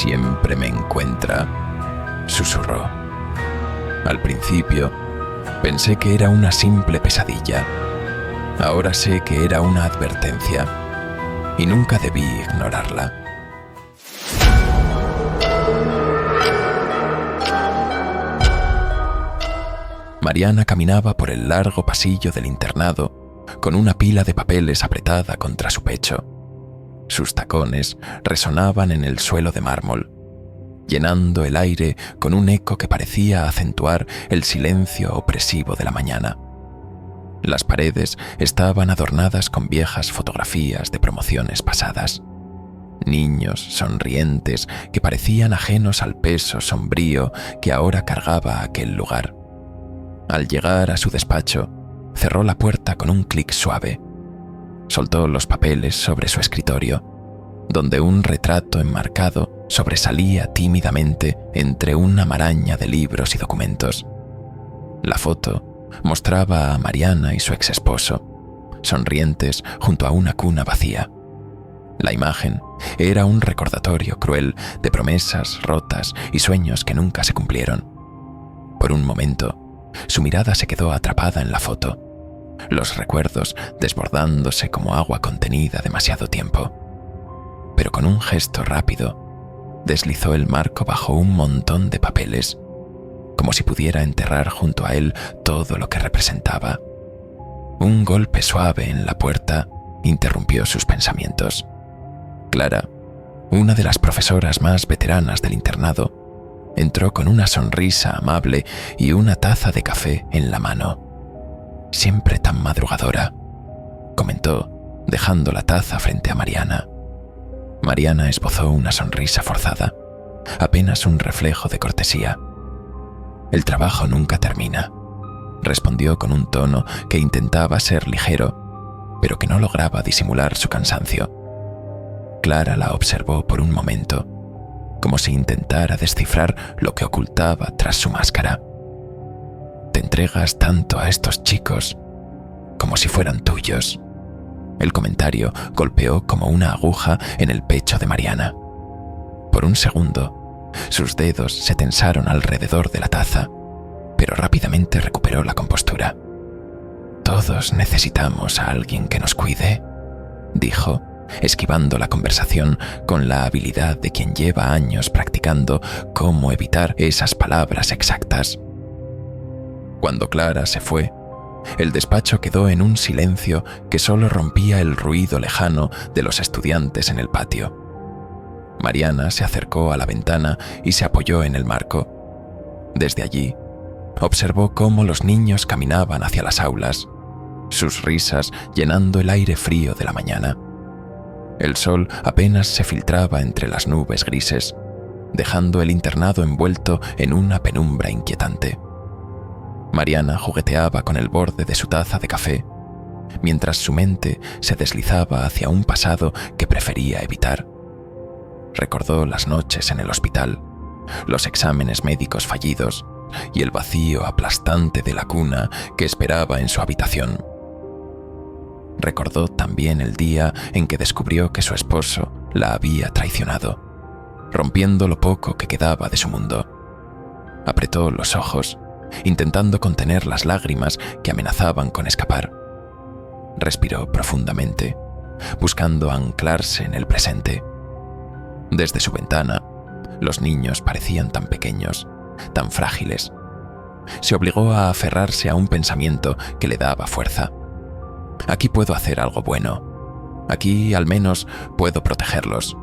siempre me encuentra, susurró. Al principio, pensé que era una simple pesadilla. Ahora sé que era una advertencia y nunca debí ignorarla. Mariana caminaba por el largo pasillo del internado con una pila de papeles apretada contra su pecho. Sus tacones resonaban en el suelo de mármol, llenando el aire con un eco que parecía acentuar el silencio opresivo de la mañana. Las paredes estaban adornadas con viejas fotografías de promociones pasadas. Niños sonrientes que parecían ajenos al peso sombrío que ahora cargaba aquel lugar. Al llegar a su despacho, cerró la puerta con un clic suave. Soltó los papeles sobre su escritorio, donde un retrato enmarcado sobresalía tímidamente entre una maraña de libros y documentos. La foto mostraba a Mariana y su exesposo, sonrientes junto a una cuna vacía. La imagen era un recordatorio cruel de promesas rotas y sueños que nunca se cumplieron. Por un momento, su mirada se quedó atrapada en la foto, los recuerdos desbordándose como agua contenida demasiado tiempo. Pero con un gesto rápido, deslizó el marco bajo un montón de papeles, como si pudiera enterrar junto a él todo lo que representaba. Un golpe suave en la puerta interrumpió sus pensamientos. Clara, una de las profesoras más veteranas del internado, entró con una sonrisa amable y una taza de café en la mano. «Siempre tan madrugadora», comentó, dejando la taza frente a Mariana. Mariana esbozó una sonrisa forzada, apenas un reflejo de cortesía. «El trabajo nunca termina», respondió con un tono que intentaba ser ligero, pero que no lograba disimular su cansancio. Clara la observó por un momento, como si intentara descifrar lo que ocultaba tras su máscara. «Te entregas tanto a estos chicos, como si fueran tuyos». El comentario golpeó como una aguja en el pecho de Mariana. Por un segundo, sus dedos se tensaron alrededor de la taza, pero rápidamente recuperó la compostura. «Todos necesitamos a alguien que nos cuide», dijo, esquivando la conversación con la habilidad de quien lleva años practicando cómo evitar esas palabras exactas. Cuando Clara se fue, el despacho quedó en un silencio que solo rompía el ruido lejano de los estudiantes en el patio. Mariana se acercó a la ventana y se apoyó en el marco. Desde allí, observó cómo los niños caminaban hacia las aulas, sus risas llenando el aire frío de la mañana. El sol apenas se filtraba entre las nubes grises, dejando el internado envuelto en una penumbra inquietante. Mariana jugueteaba con el borde de su taza de café, mientras su mente se deslizaba hacia un pasado que prefería evitar. Recordó las noches en el hospital, los exámenes médicos fallidos y el vacío aplastante de la cuna que esperaba en su habitación. Recordó también el día en que descubrió que su esposo la había traicionado, rompiendo lo poco que quedaba de su mundo. Apretó los ojos, intentando contener las lágrimas que amenazaban con escapar. Respiró profundamente, buscando anclarse en el presente. Desde su ventana, los niños parecían tan pequeños, tan frágiles. Se obligó a aferrarse a un pensamiento que le daba fuerza. «Aquí puedo hacer algo bueno. Aquí, al menos, puedo protegerlos».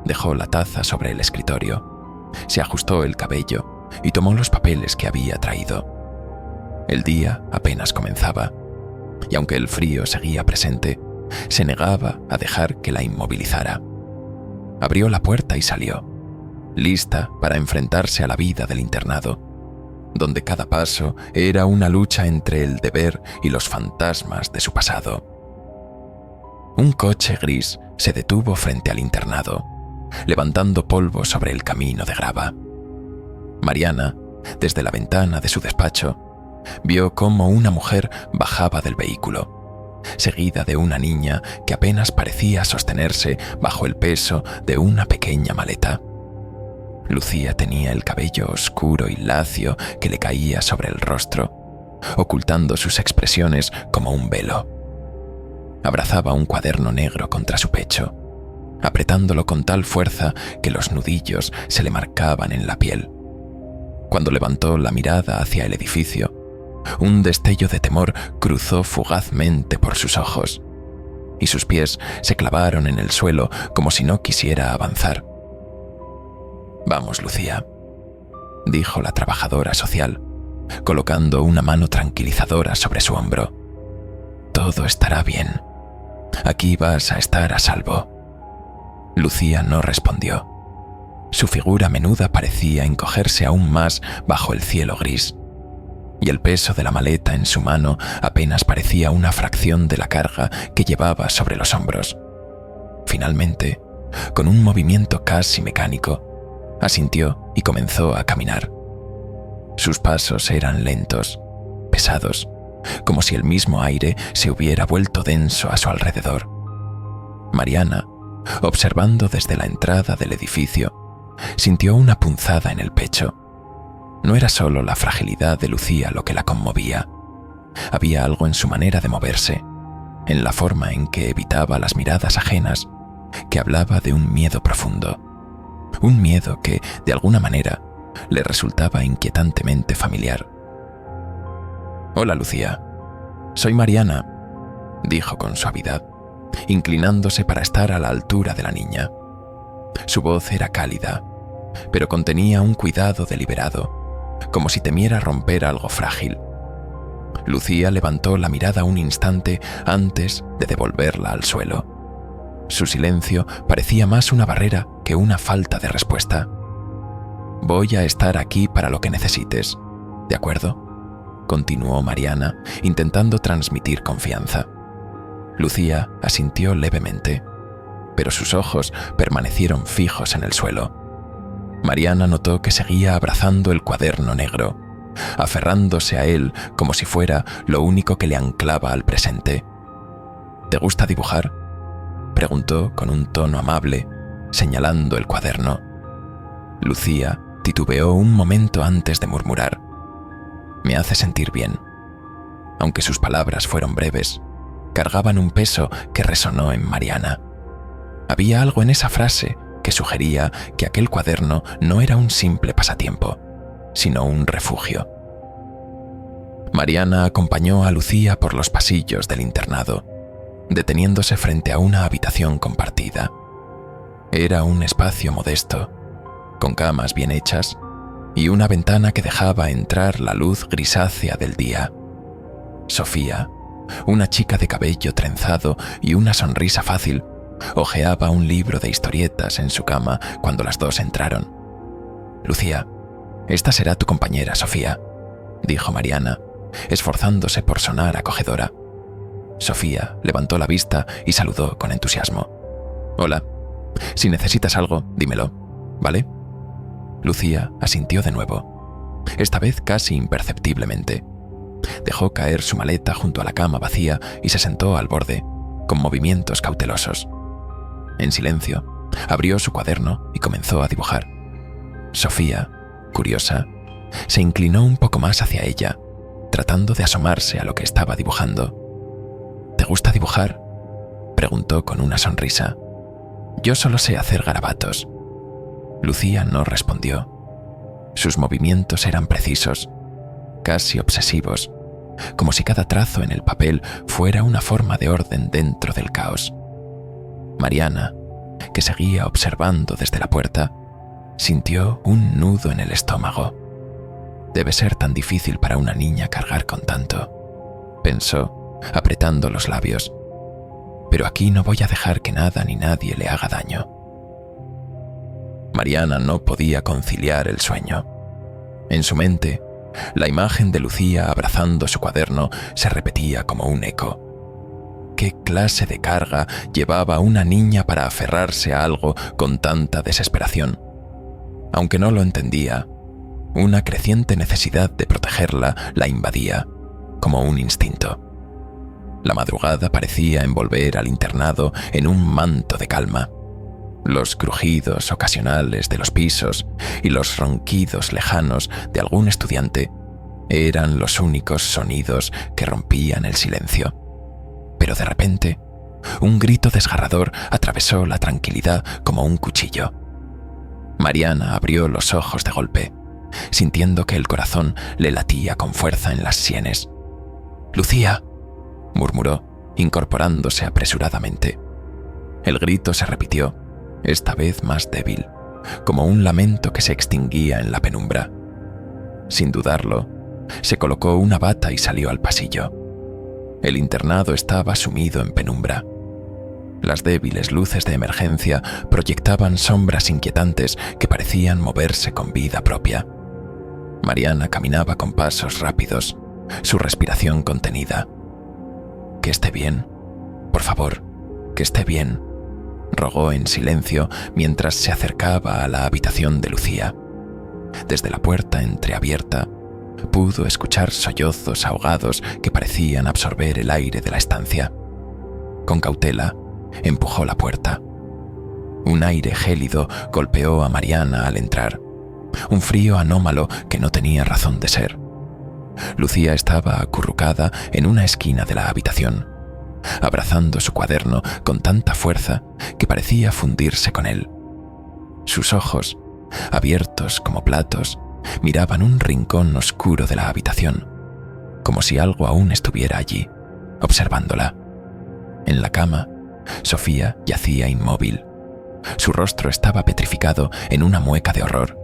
Dejó la taza sobre el escritorio, se ajustó el cabello y tomó los papeles que había traído. El día apenas comenzaba, y aunque el frío seguía presente, se negaba a dejar que la inmovilizara. Abrió la puerta y salió, lista para enfrentarse a la vida del internado, donde cada paso era una lucha entre el deber y los fantasmas de su pasado. Un coche gris se detuvo frente al internado, levantando polvo sobre el camino de grava. Mariana, desde la ventana de su despacho, vio cómo una mujer bajaba del vehículo, seguida de una niña que apenas parecía sostenerse bajo el peso de una pequeña maleta. Lucía tenía el cabello oscuro y lacio que le caía sobre el rostro, ocultando sus expresiones como un velo. Abrazaba un cuaderno negro contra su pecho, apretándolo con tal fuerza que los nudillos se le marcaban en la piel. Cuando levantó la mirada hacia el edificio, un destello de temor cruzó fugazmente por sus ojos, y sus pies se clavaron en el suelo como si no quisiera avanzar. «Vamos, Lucía», dijo la trabajadora social, colocando una mano tranquilizadora sobre su hombro. «Todo estará bien. Aquí vas a estar a salvo». Lucía no respondió. Su figura menuda parecía encogerse aún más bajo el cielo gris, y el peso de la maleta en su mano apenas parecía una fracción de la carga que llevaba sobre los hombros. Finalmente, con un movimiento casi mecánico, asintió y comenzó a caminar. Sus pasos eran lentos, pesados, como si el mismo aire se hubiera vuelto denso a su alrededor. Mariana, observando desde la entrada del edificio, sintió una punzada en el pecho. No era solo la fragilidad de Lucía lo que la conmovía. Había algo en su manera de moverse, en la forma en que evitaba las miradas ajenas, que hablaba de un miedo profundo. Un miedo que, de alguna manera, le resultaba inquietantemente familiar. «Hola, Lucía. Soy Mariana», dijo con suavidad, inclinándose para estar a la altura de la niña. Su voz era cálida, pero contenía un cuidado deliberado, como si temiera romper algo frágil. Lucía levantó la mirada un instante antes de devolverla al suelo. Su silencio parecía más una barrera que una falta de respuesta. «Voy a estar aquí para lo que necesites, ¿de acuerdo?», continuó Mariana, intentando transmitir confianza. Lucía asintió levemente, pero sus ojos permanecieron fijos en el suelo. Mariana notó que seguía abrazando el cuaderno negro, aferrándose a él como si fuera lo único que le anclaba al presente. «¿Te gusta dibujar?», preguntó con un tono amable, señalando el cuaderno. Lucía titubeó un momento antes de murmurar: «Me hace sentir bien». Aunque sus palabras fueron breves, cargaban un peso que resonó en Mariana. Había algo en esa frase que sugería que aquel cuaderno no era un simple pasatiempo, sino un refugio. Mariana acompañó a Lucía por los pasillos del internado, deteniéndose frente a una habitación compartida. Era un espacio modesto, con camas bien hechas y una ventana que dejaba entrar la luz grisácea del día. Sofía, una chica de cabello trenzado y una sonrisa fácil, hojeaba un libro de historietas en su cama cuando las dos entraron. «Lucía, esta será tu compañera, Sofía», dijo Mariana, esforzándose por sonar acogedora. Sofía levantó la vista y saludó con entusiasmo. «Hola. Si necesitas algo, dímelo, ¿vale?». Lucía asintió de nuevo, esta vez casi imperceptiblemente. Dejó caer su maleta junto a la cama vacía y se sentó al borde, con movimientos cautelosos. En silencio, abrió su cuaderno y comenzó a dibujar. Sofía, curiosa, se inclinó un poco más hacia ella, tratando de asomarse a lo que estaba dibujando. «¿Te gusta dibujar?», preguntó con una sonrisa. «Yo solo sé hacer garabatos». Lucía no respondió. Sus movimientos eran precisos, casi obsesivos, como si cada trazo en el papel fuera una forma de orden dentro del caos. Mariana, que seguía observando desde la puerta, sintió un nudo en el estómago. «Debe ser tan difícil para una niña cargar con tanto», pensó, apretando los labios. «Pero aquí no voy a dejar que nada ni nadie le haga daño». Mariana no podía conciliar el sueño. En su mente, la imagen de Lucía abrazando su cuaderno se repetía como un eco. ¿Qué clase de carga llevaba una niña para aferrarse a algo con tanta desesperación? Aunque no lo entendía, una creciente necesidad de protegerla la invadía, como un instinto. La madrugada parecía envolver al internado en un manto de calma. Los crujidos ocasionales de los pisos y los ronquidos lejanos de algún estudiante eran los únicos sonidos que rompían el silencio. Pero de repente, un grito desgarrador atravesó la tranquilidad como un cuchillo. Mariana abrió los ojos de golpe, sintiendo que el corazón le latía con fuerza en las sienes. «¡Lucía!», murmuró, incorporándose apresuradamente. El grito se repitió, esta vez más débil, como un lamento que se extinguía en la penumbra. Sin dudarlo, se colocó una bata y salió al pasillo. El internado estaba sumido en penumbra. Las débiles luces de emergencia proyectaban sombras inquietantes que parecían moverse con vida propia. Mariana caminaba con pasos rápidos, su respiración contenida. «Que esté bien, por favor, que esté bien», rogó en silencio mientras se acercaba a la habitación de Lucía. Desde la puerta entreabierta, pudo escuchar sollozos ahogados que parecían absorber el aire de la estancia. Con cautela, empujó la puerta. Un aire gélido golpeó a Mariana al entrar, un frío anómalo que no tenía razón de ser. Lucía estaba acurrucada en una esquina de la habitación, abrazando su cuaderno con tanta fuerza que parecía fundirse con él. Sus ojos, abiertos como platos, miraban un rincón oscuro de la habitación, como si algo aún estuviera allí, observándola. En la cama, Sofía yacía inmóvil. Su rostro estaba petrificado en una mueca de horror,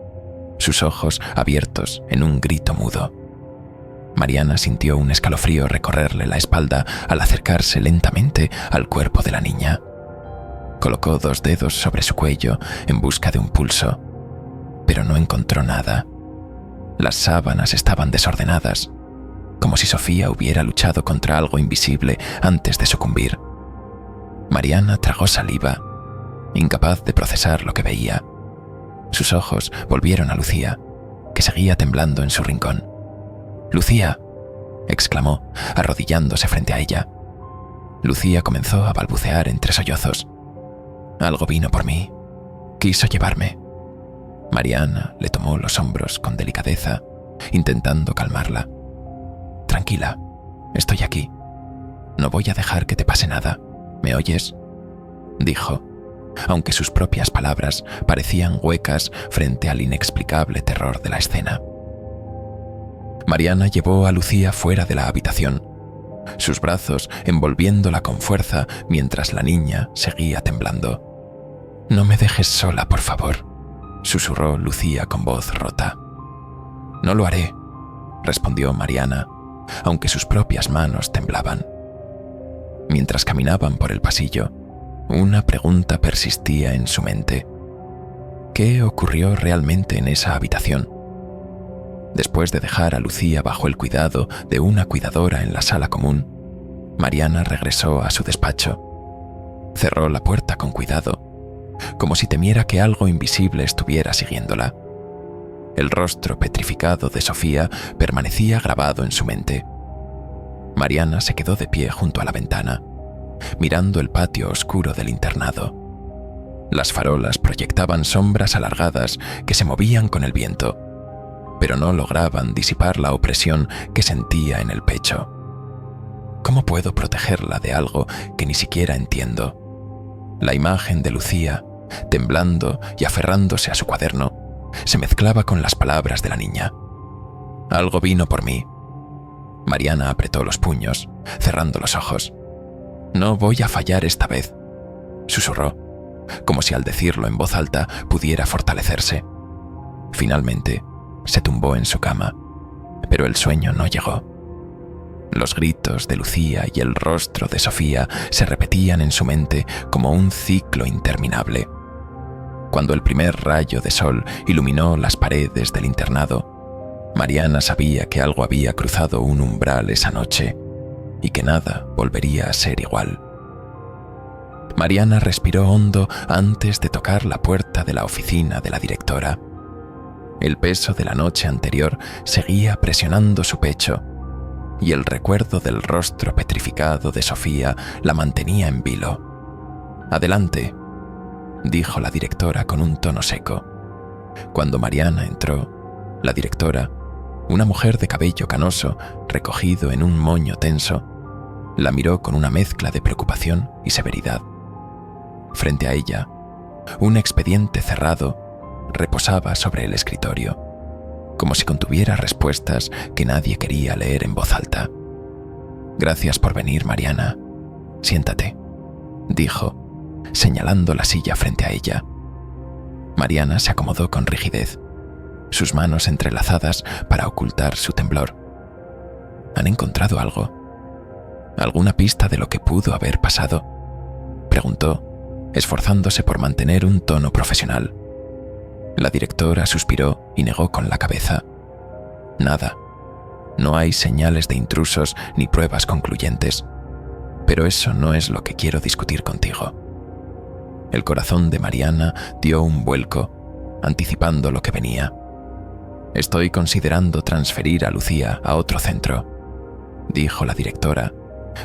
sus ojos abiertos en un grito mudo. Mariana sintió un escalofrío recorrerle la espalda al acercarse lentamente al cuerpo de la niña. Colocó 2 dedos sobre su cuello en busca de un pulso, pero no encontró nada. Las sábanas estaban desordenadas, como si Sofía hubiera luchado contra algo invisible antes de sucumbir. Mariana tragó saliva, incapaz de procesar lo que veía. Sus ojos volvieron a Lucía, que seguía temblando en su rincón. «¡Lucía!», exclamó, arrodillándose frente a ella. Lucía comenzó a balbucear entre sollozos. «Algo vino por mí. Quiso llevarme». Mariana le tomó los hombros con delicadeza, intentando calmarla. «Tranquila, estoy aquí. No voy a dejar que te pase nada. ¿Me oyes?», dijo, aunque sus propias palabras parecían huecas frente al inexplicable terror de la escena. Mariana llevó a Lucía fuera de la habitación, sus brazos envolviéndola con fuerza mientras la niña seguía temblando. «No me dejes sola, por favor», susurró Lucía con voz rota. «No lo haré», respondió Mariana, aunque sus propias manos temblaban. Mientras caminaban por el pasillo, una pregunta persistía en su mente. ¿Qué ocurrió realmente en esa habitación? Después de dejar a Lucía bajo el cuidado de una cuidadora en la sala común, Mariana regresó a su despacho. Cerró la puerta con cuidado, como si temiera que algo invisible estuviera siguiéndola. El rostro petrificado de Sofía permanecía grabado en su mente. Mariana se quedó de pie junto a la ventana, mirando el patio oscuro del internado. Las farolas proyectaban sombras alargadas que se movían con el viento, pero no lograban disipar la opresión que sentía en el pecho. ¿Cómo puedo protegerla de algo que ni siquiera entiendo? La imagen de Lucía, temblando y aferrándose a su cuaderno, se mezclaba con las palabras de la niña. «Algo vino por mí». Mariana apretó los puños, cerrando los ojos. «No voy a fallar esta vez», susurró, como si al decirlo en voz alta pudiera fortalecerse. Finalmente, se tumbó en su cama, pero el sueño no llegó. Los gritos de Lucía y el rostro de Sofía se repetían en su mente como un ciclo interminable. Cuando el primer rayo de sol iluminó las paredes del internado, Mariana sabía que algo había cruzado un umbral esa noche y que nada volvería a ser igual. Mariana respiró hondo antes de tocar la puerta de la oficina de la directora. El peso de la noche anterior seguía presionando su pecho, y el recuerdo del rostro petrificado de Sofía la mantenía en vilo. «Adelante», dijo la directora con un tono seco. Cuando Mariana entró, la directora, una mujer de cabello canoso recogido en un moño tenso, la miró con una mezcla de preocupación y severidad. Frente a ella, un expediente cerrado reposaba sobre el escritorio, como si contuviera respuestas que nadie quería leer en voz alta. «Gracias por venir, Mariana. Siéntate», dijo, señalando la silla frente a ella. Mariana se acomodó con rigidez, sus manos entrelazadas para ocultar su temblor. ¿Han encontrado algo? ¿Alguna pista de lo que pudo haber pasado?, preguntó, esforzándose por mantener un tono profesional. La directora suspiró y negó con la cabeza. «Nada. No hay señales de intrusos ni pruebas concluyentes. Pero eso no es lo que quiero discutir contigo». El corazón de Mariana dio un vuelco, anticipando lo que venía. «Estoy considerando transferir a Lucía a otro centro», dijo la directora,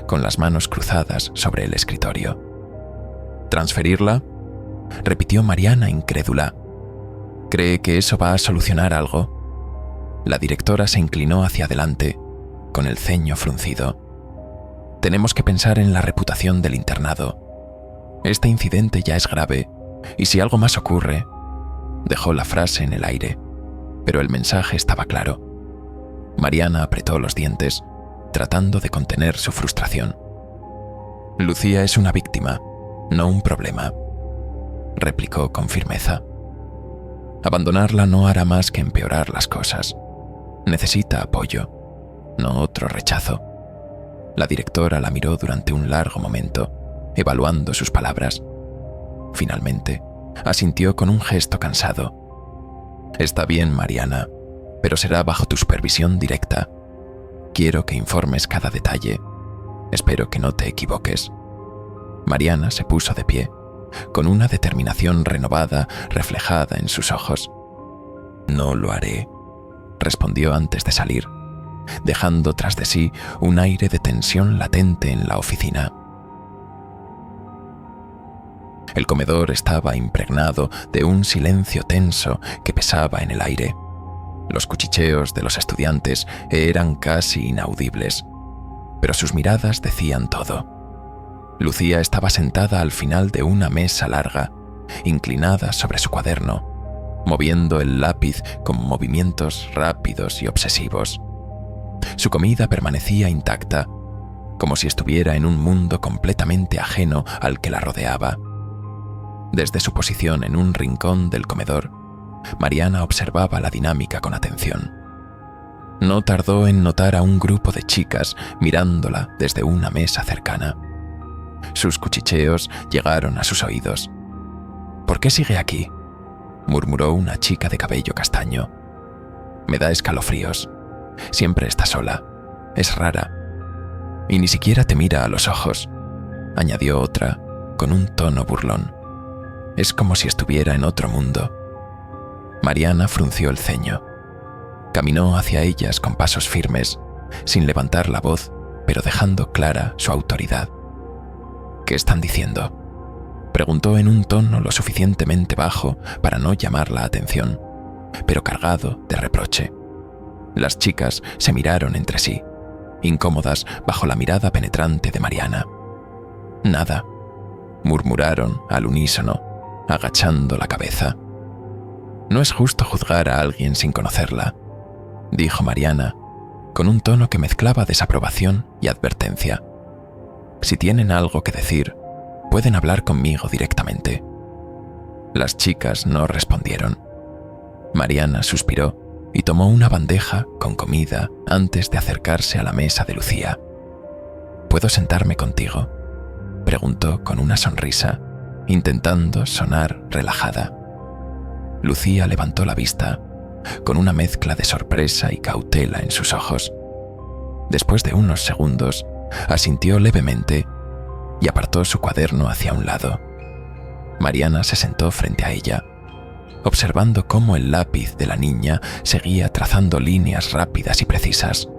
con las manos cruzadas sobre el escritorio. «¿Transferirla?», repitió Mariana incrédula. «¿Cree que eso va a solucionar algo?». La directora se inclinó hacia adelante, con el ceño fruncido. «Tenemos que pensar en la reputación del internado. Este incidente ya es grave, y si algo más ocurre…». Dejó la frase en el aire, pero el mensaje estaba claro. Mariana apretó los dientes, tratando de contener su frustración. «Lucía es una víctima, no un problema», replicó con firmeza. «Abandonarla no hará más que empeorar las cosas. Necesita apoyo, no otro rechazo». La directora la miró durante un largo momento, evaluando sus palabras. Finalmente, asintió con un gesto cansado. «Está bien, Mariana, pero será bajo tu supervisión directa. Quiero que informes cada detalle. Espero que no te equivoques». Mariana se puso de pie, con una determinación renovada reflejada en sus ojos. «No lo haré», respondió antes de salir, dejando tras de sí un aire de tensión latente en la oficina. El comedor estaba impregnado de un silencio tenso que pesaba en el aire. Los cuchicheos de los estudiantes eran casi inaudibles, pero sus miradas decían todo. Lucía estaba sentada al final de una mesa larga, inclinada sobre su cuaderno, moviendo el lápiz con movimientos rápidos y obsesivos. Su comida permanecía intacta, como si estuviera en un mundo completamente ajeno al que la rodeaba. Desde su posición en un rincón del comedor, Mariana observaba la dinámica con atención. No tardó en notar a un grupo de chicas mirándola desde una mesa cercana. Sus cuchicheos llegaron a sus oídos. «¿Por qué sigue aquí?», murmuró una chica de cabello castaño. «Me da escalofríos. Siempre está sola. Es rara. Y ni siquiera te mira a los ojos», añadió otra, con un tono burlón. «Es como si estuviera en otro mundo». Mariana frunció el ceño. Caminó hacia ellas con pasos firmes, sin levantar la voz, pero dejando clara su autoridad. «¿Qué están diciendo?», preguntó en un tono lo suficientemente bajo para no llamar la atención, pero cargado de reproche. Las chicas se miraron entre sí, incómodas bajo la mirada penetrante de Mariana. «Nada», murmuraron al unísono, agachando la cabeza. «No es justo juzgar a alguien sin conocerla», dijo Mariana, con un tono que mezclaba desaprobación y advertencia. «Si tienen algo que decir, pueden hablar conmigo directamente». Las chicas no respondieron. Mariana suspiró y tomó una bandeja con comida antes de acercarse a la mesa de Lucía. «¿Puedo sentarme contigo?», preguntó con una sonrisa, intentando sonar relajada. Lucía levantó la vista, con una mezcla de sorpresa y cautela en sus ojos. Después de unos segundos, asintió levemente y apartó su cuaderno hacia un lado. Mariana se sentó frente a ella, observando cómo el lápiz de la niña seguía trazando líneas rápidas y precisas.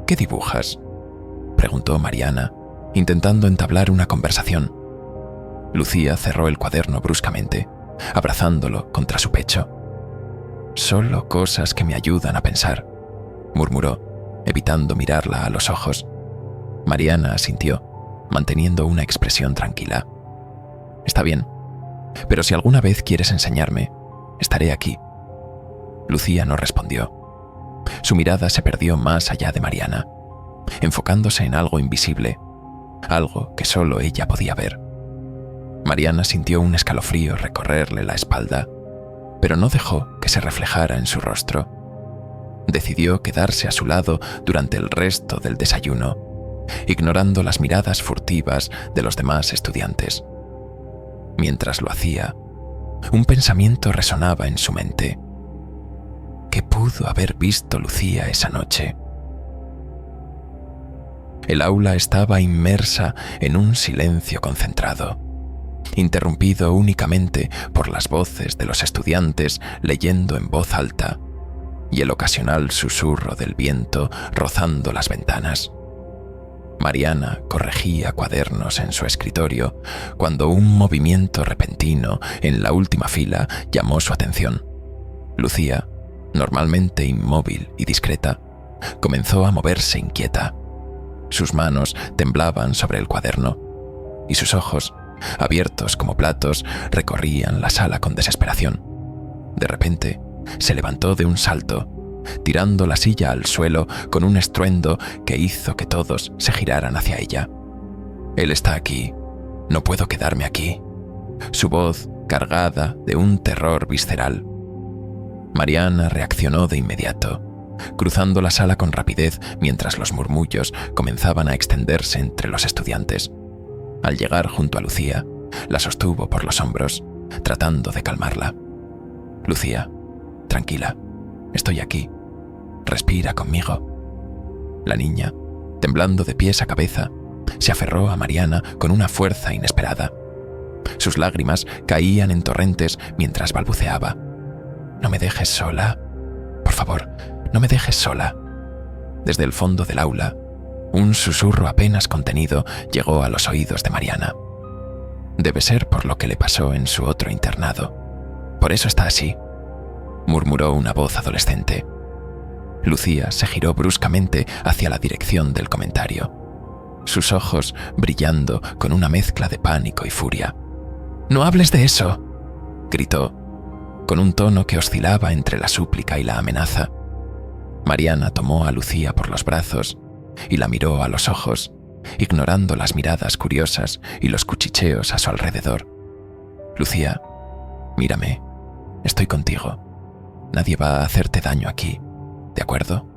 «¿Qué dibujas?», preguntó Mariana, intentando entablar una conversación. Lucía cerró el cuaderno bruscamente, abrazándolo contra su pecho. «Solo cosas que me ayudan a pensar», murmuró, evitando mirarla a los ojos. Mariana asintió, manteniendo una expresión tranquila. «Está bien, pero si alguna vez quieres enseñarme, estaré aquí». Lucía no respondió. Su mirada se perdió más allá de Mariana, enfocándose en algo invisible, algo que solo ella podía ver. Mariana sintió un escalofrío recorrerle la espalda, pero no dejó que se reflejara en su rostro. Decidió quedarse a su lado durante el resto del desayuno, ignorando las miradas furtivas de los demás estudiantes. Mientras lo hacía, un pensamiento resonaba en su mente. ¿Qué pudo haber visto Lucía esa noche? El aula estaba inmersa en un silencio concentrado, interrumpido únicamente por las voces de los estudiantes leyendo en voz alta y el ocasional susurro del viento rozando las ventanas. Mariana corregía cuadernos en su escritorio cuando un movimiento repentino en la última fila llamó su atención. Lucía, normalmente inmóvil y discreta, comenzó a moverse inquieta. Sus manos temblaban sobre el cuaderno y sus ojos, abiertos como platos, recorrían la sala con desesperación. De repente, se levantó de un salto, tirando la silla al suelo con un estruendo que hizo que todos se giraran hacia ella. «Él está aquí. No puedo quedarme aquí». Su voz cargada de un terror visceral. Mariana reaccionó de inmediato, cruzando la sala con rapidez mientras los murmullos comenzaban a extenderse entre los estudiantes. Al llegar junto a Lucía, la sostuvo por los hombros, tratando de calmarla. «Lucía, tranquila, estoy aquí. Respira conmigo». La niña, temblando de pies a cabeza, se aferró a Mariana con una fuerza inesperada. Sus lágrimas caían en torrentes mientras balbuceaba. «No me dejes sola. Por favor, no me dejes sola». Desde el fondo del aula, un susurro apenas contenido llegó a los oídos de Mariana. «Debe ser por lo que le pasó en su otro internado. Por eso está así», murmuró una voz adolescente. Lucía se giró bruscamente hacia la dirección del comentario, sus ojos brillando con una mezcla de pánico y furia. «¡No hables de eso!», gritó, con un tono que oscilaba entre la súplica y la amenaza. Mariana tomó a Lucía por los brazos y la miró a los ojos, ignorando las miradas curiosas y los cuchicheos a su alrededor. «Lucía, mírame, estoy contigo. Nadie va a hacerte daño aquí, ¿de acuerdo?».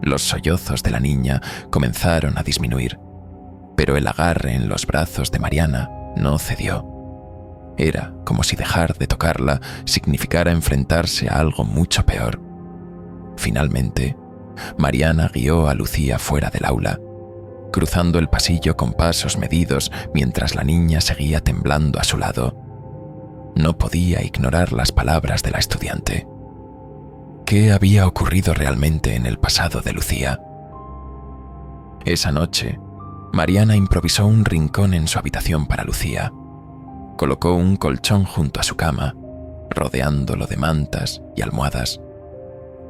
Los sollozos de la niña comenzaron a disminuir, pero el agarre en los brazos de Mariana no cedió. Era como si dejar de tocarla significara enfrentarse a algo mucho peor. Finalmente, Mariana guió a Lucía fuera del aula, cruzando el pasillo con pasos medidos mientras la niña seguía temblando a su lado. No podía ignorar las palabras de la estudiante. ¿Qué había ocurrido realmente en el pasado de Lucía? Esa noche, Mariana improvisó un rincón en su habitación para Lucía. Colocó un colchón junto a su cama, rodeándolo de mantas y almohadas.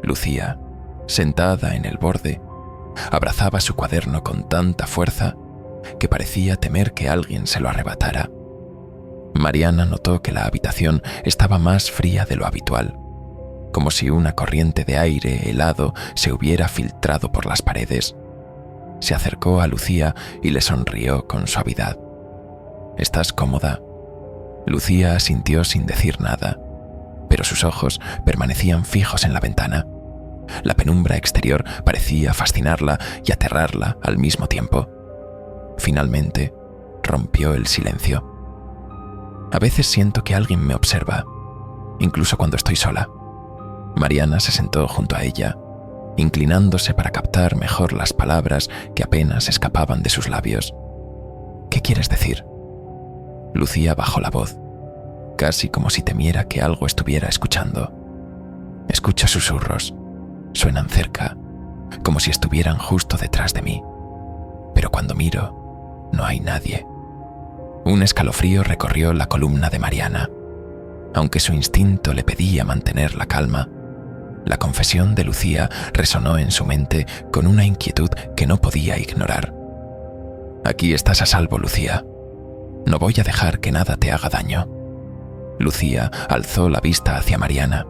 Lucía, sentada en el borde, abrazaba su cuaderno con tanta fuerza que parecía temer que alguien se lo arrebatara. Mariana notó que la habitación estaba más fría de lo habitual, como si una corriente de aire helado se hubiera filtrado por las paredes. Se acercó a Lucía y le sonrió con suavidad. «¿Estás cómoda?». Lucía asintió sin decir nada, pero sus ojos permanecían fijos en la ventana. La penumbra exterior parecía fascinarla y aterrarla al mismo tiempo. Finalmente, rompió el silencio. «A veces siento que alguien me observa, incluso cuando estoy sola». Mariana se sentó junto a ella, inclinándose para captar mejor las palabras que apenas escapaban de sus labios. «¿Qué quieres decir?». Lucía bajó la voz, casi como si temiera que algo estuviera escuchando. «Escucho susurros. Suenan cerca, como si estuvieran justo detrás de mí. Pero cuando miro, no hay nadie». Un escalofrío recorrió la columna de Mariana. Aunque su instinto le pedía mantener la calma, la confesión de Lucía resonó en su mente con una inquietud que no podía ignorar. «Aquí estás a salvo, Lucía. No voy a dejar que nada te haga daño». Lucía alzó la vista hacia Mariana,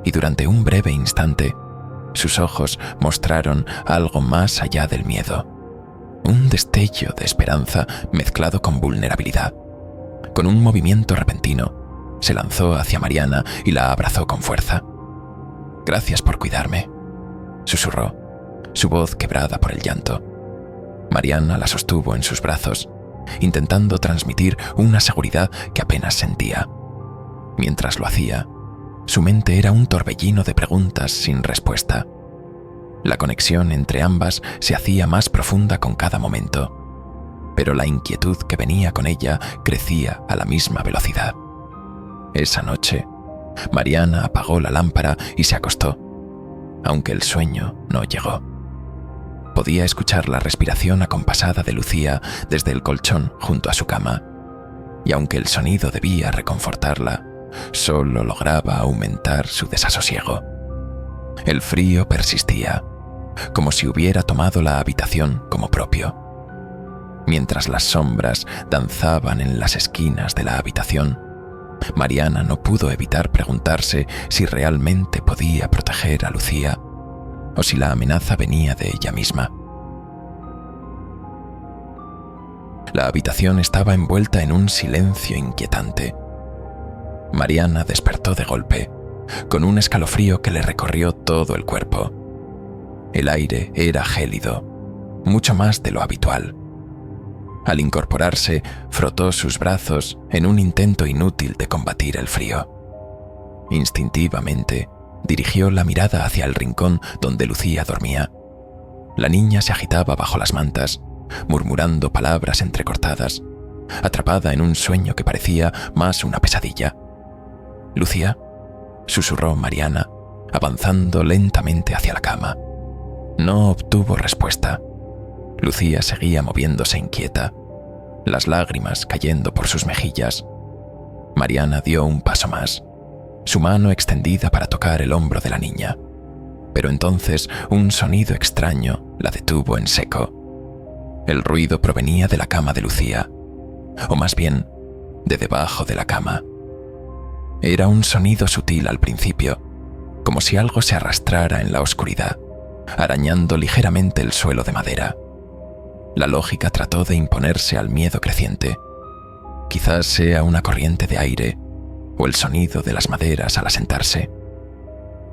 y durante un breve instante, sus ojos mostraron algo más allá del miedo. Un destello de esperanza mezclado con vulnerabilidad. Con un movimiento repentino, se lanzó hacia Mariana y la abrazó con fuerza. «Gracias por cuidarme», susurró, su voz quebrada por el llanto. Mariana la sostuvo en sus brazos, intentando transmitir una seguridad que apenas sentía. Mientras lo hacía, su mente era un torbellino de preguntas sin respuesta. La conexión entre ambas se hacía más profunda con cada momento, pero la inquietud que venía con ella crecía a la misma velocidad. Esa noche, Mariana apagó la lámpara y se acostó, aunque el sueño no llegó. Podía escuchar la respiración acompasada de Lucía desde el colchón junto a su cama, y aunque el sonido debía reconfortarla, solo lograba aumentar su desasosiego. El frío persistía, como si hubiera tomado la habitación como propio. Mientras las sombras danzaban en las esquinas de la habitación, Mariana no pudo evitar preguntarse si realmente podía proteger a Lucía o si la amenaza venía de ella misma. La habitación estaba envuelta en un silencio inquietante. Mariana despertó de golpe, con un escalofrío que le recorrió todo el cuerpo. El aire era gélido, mucho más de lo habitual. Al incorporarse, frotó sus brazos en un intento inútil de combatir el frío. Instintivamente, dirigió la mirada hacia el rincón donde Lucía dormía. La niña se agitaba bajo las mantas, murmurando palabras entrecortadas, atrapada en un sueño que parecía más una pesadilla. «Lucía», susurró Mariana, avanzando lentamente hacia la cama. No obtuvo respuesta. Lucía seguía moviéndose inquieta, las lágrimas cayendo por sus mejillas. Mariana dio un paso más, su mano extendida para tocar el hombro de la niña. Pero entonces un sonido extraño la detuvo en seco. El ruido provenía de la cama de Lucía, o más bien, de debajo de la cama. Era un sonido sutil al principio, como si algo se arrastrara en la oscuridad, arañando ligeramente el suelo de madera. La lógica trató de imponerse al miedo creciente. Quizás sea una corriente de aire o el sonido de las maderas al asentarse.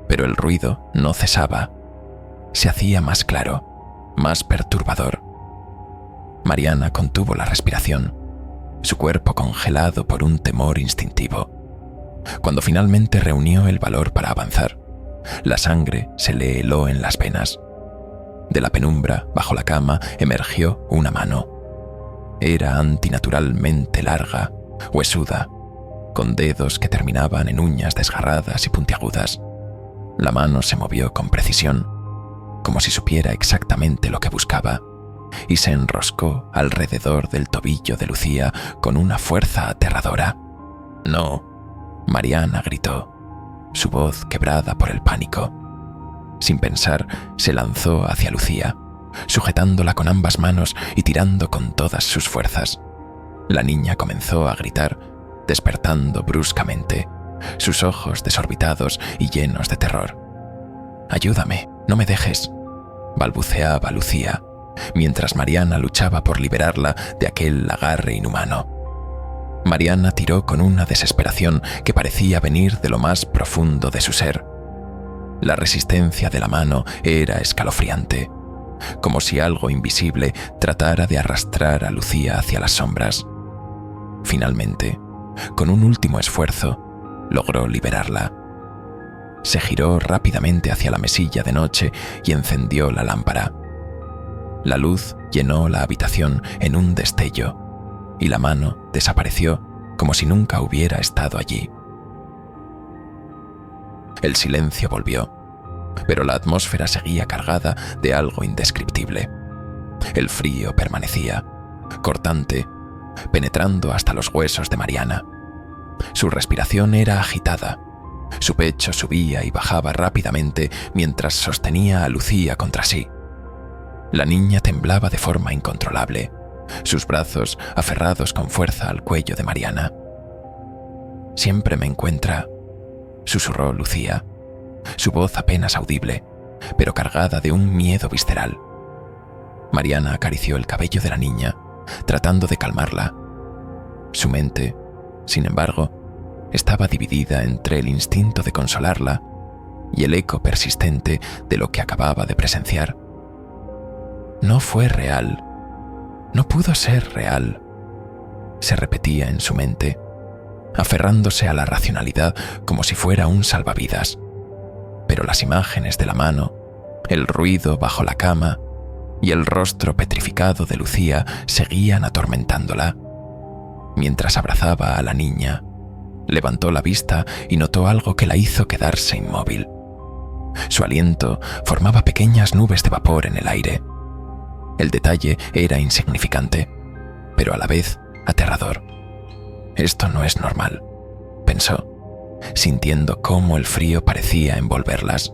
Pero el ruido no cesaba. Se hacía más claro, más perturbador. Mariana contuvo la respiración, su cuerpo congelado por un temor instintivo. Cuando finalmente reunió el valor para avanzar, la sangre se le heló en las venas. De la penumbra, bajo la cama, emergió una mano. Era antinaturalmente larga, huesuda, con dedos que terminaban en uñas desgarradas y puntiagudas. La mano se movió con precisión, como si supiera exactamente lo que buscaba, y se enroscó alrededor del tobillo de Lucía con una fuerza aterradora. «No», Mariana gritó, su voz quebrada por el pánico. Sin pensar, se lanzó hacia Lucía, sujetándola con ambas manos y tirando con todas sus fuerzas. La niña comenzó a gritar, despertando bruscamente, sus ojos desorbitados y llenos de terror. «Ayúdame, no me dejes», balbuceaba Lucía, mientras Mariana luchaba por liberarla de aquel agarre inhumano. Mariana tiró con una desesperación que parecía venir de lo más profundo de su ser. La resistencia de la mano era escalofriante, como si algo invisible tratara de arrastrar a Lucía hacia las sombras. Finalmente, con un último esfuerzo, logró liberarla. Se giró rápidamente hacia la mesilla de noche y encendió la lámpara. La luz llenó la habitación en un destello, y la mano desapareció como si nunca hubiera estado allí. El silencio volvió, pero la atmósfera seguía cargada de algo indescriptible. El frío permanecía, cortante, penetrando hasta los huesos de Mariana. Su respiración era agitada. Su pecho subía y bajaba rápidamente mientras sostenía a Lucía contra sí. La niña temblaba de forma incontrolable, sus brazos aferrados con fuerza al cuello de Mariana. «Siempre me encuentra», susurró Lucía, su voz apenas audible, pero cargada de un miedo visceral. Mariana acarició el cabello de la niña, tratando de calmarla. Su mente, sin embargo, estaba dividida entre el instinto de consolarla y el eco persistente de lo que acababa de presenciar. No fue real. No pudo ser real. Se repetía en su mente, aferrándose a la racionalidad como si fuera un salvavidas. Pero las imágenes de la mano, el ruido bajo la cama y el rostro petrificado de Lucía seguían atormentándola. Mientras abrazaba a la niña, levantó la vista y notó algo que la hizo quedarse inmóvil. Su aliento formaba pequeñas nubes de vapor en el aire. El detalle era insignificante, pero a la vez aterrador. «Esto no es normal», pensó, sintiendo cómo el frío parecía envolverlas.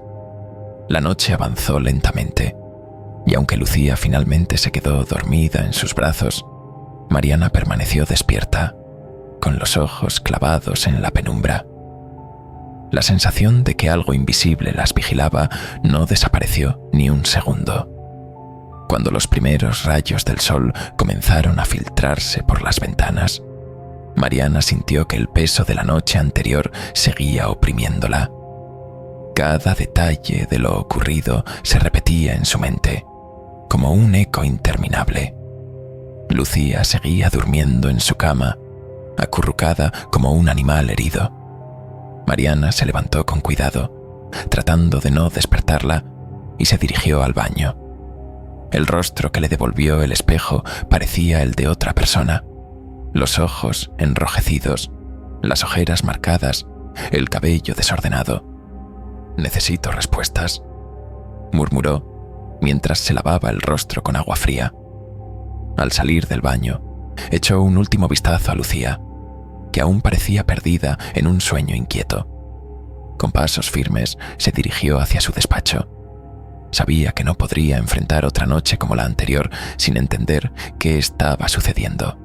La noche avanzó lentamente, y aunque Lucía finalmente se quedó dormida en sus brazos, Mariana permaneció despierta, con los ojos clavados en la penumbra. La sensación de que algo invisible las vigilaba no desapareció ni un segundo. Cuando los primeros rayos del sol comenzaron a filtrarse por las ventanas, Mariana sintió que el peso de la noche anterior seguía oprimiéndola. Cada detalle de lo ocurrido se repetía en su mente, como un eco interminable. Lucía seguía durmiendo en su cama, acurrucada como un animal herido. Mariana se levantó con cuidado, tratando de no despertarla, y se dirigió al baño. El rostro que le devolvió el espejo parecía el de otra persona. Los ojos enrojecidos, las ojeras marcadas, el cabello desordenado. «Necesito respuestas», murmuró mientras se lavaba el rostro con agua fría. Al salir del baño, echó un último vistazo a Lucía, que aún parecía perdida en un sueño inquieto. Con pasos firmes se dirigió hacia su despacho. Sabía que no podría enfrentar otra noche como la anterior sin entender qué estaba sucediendo.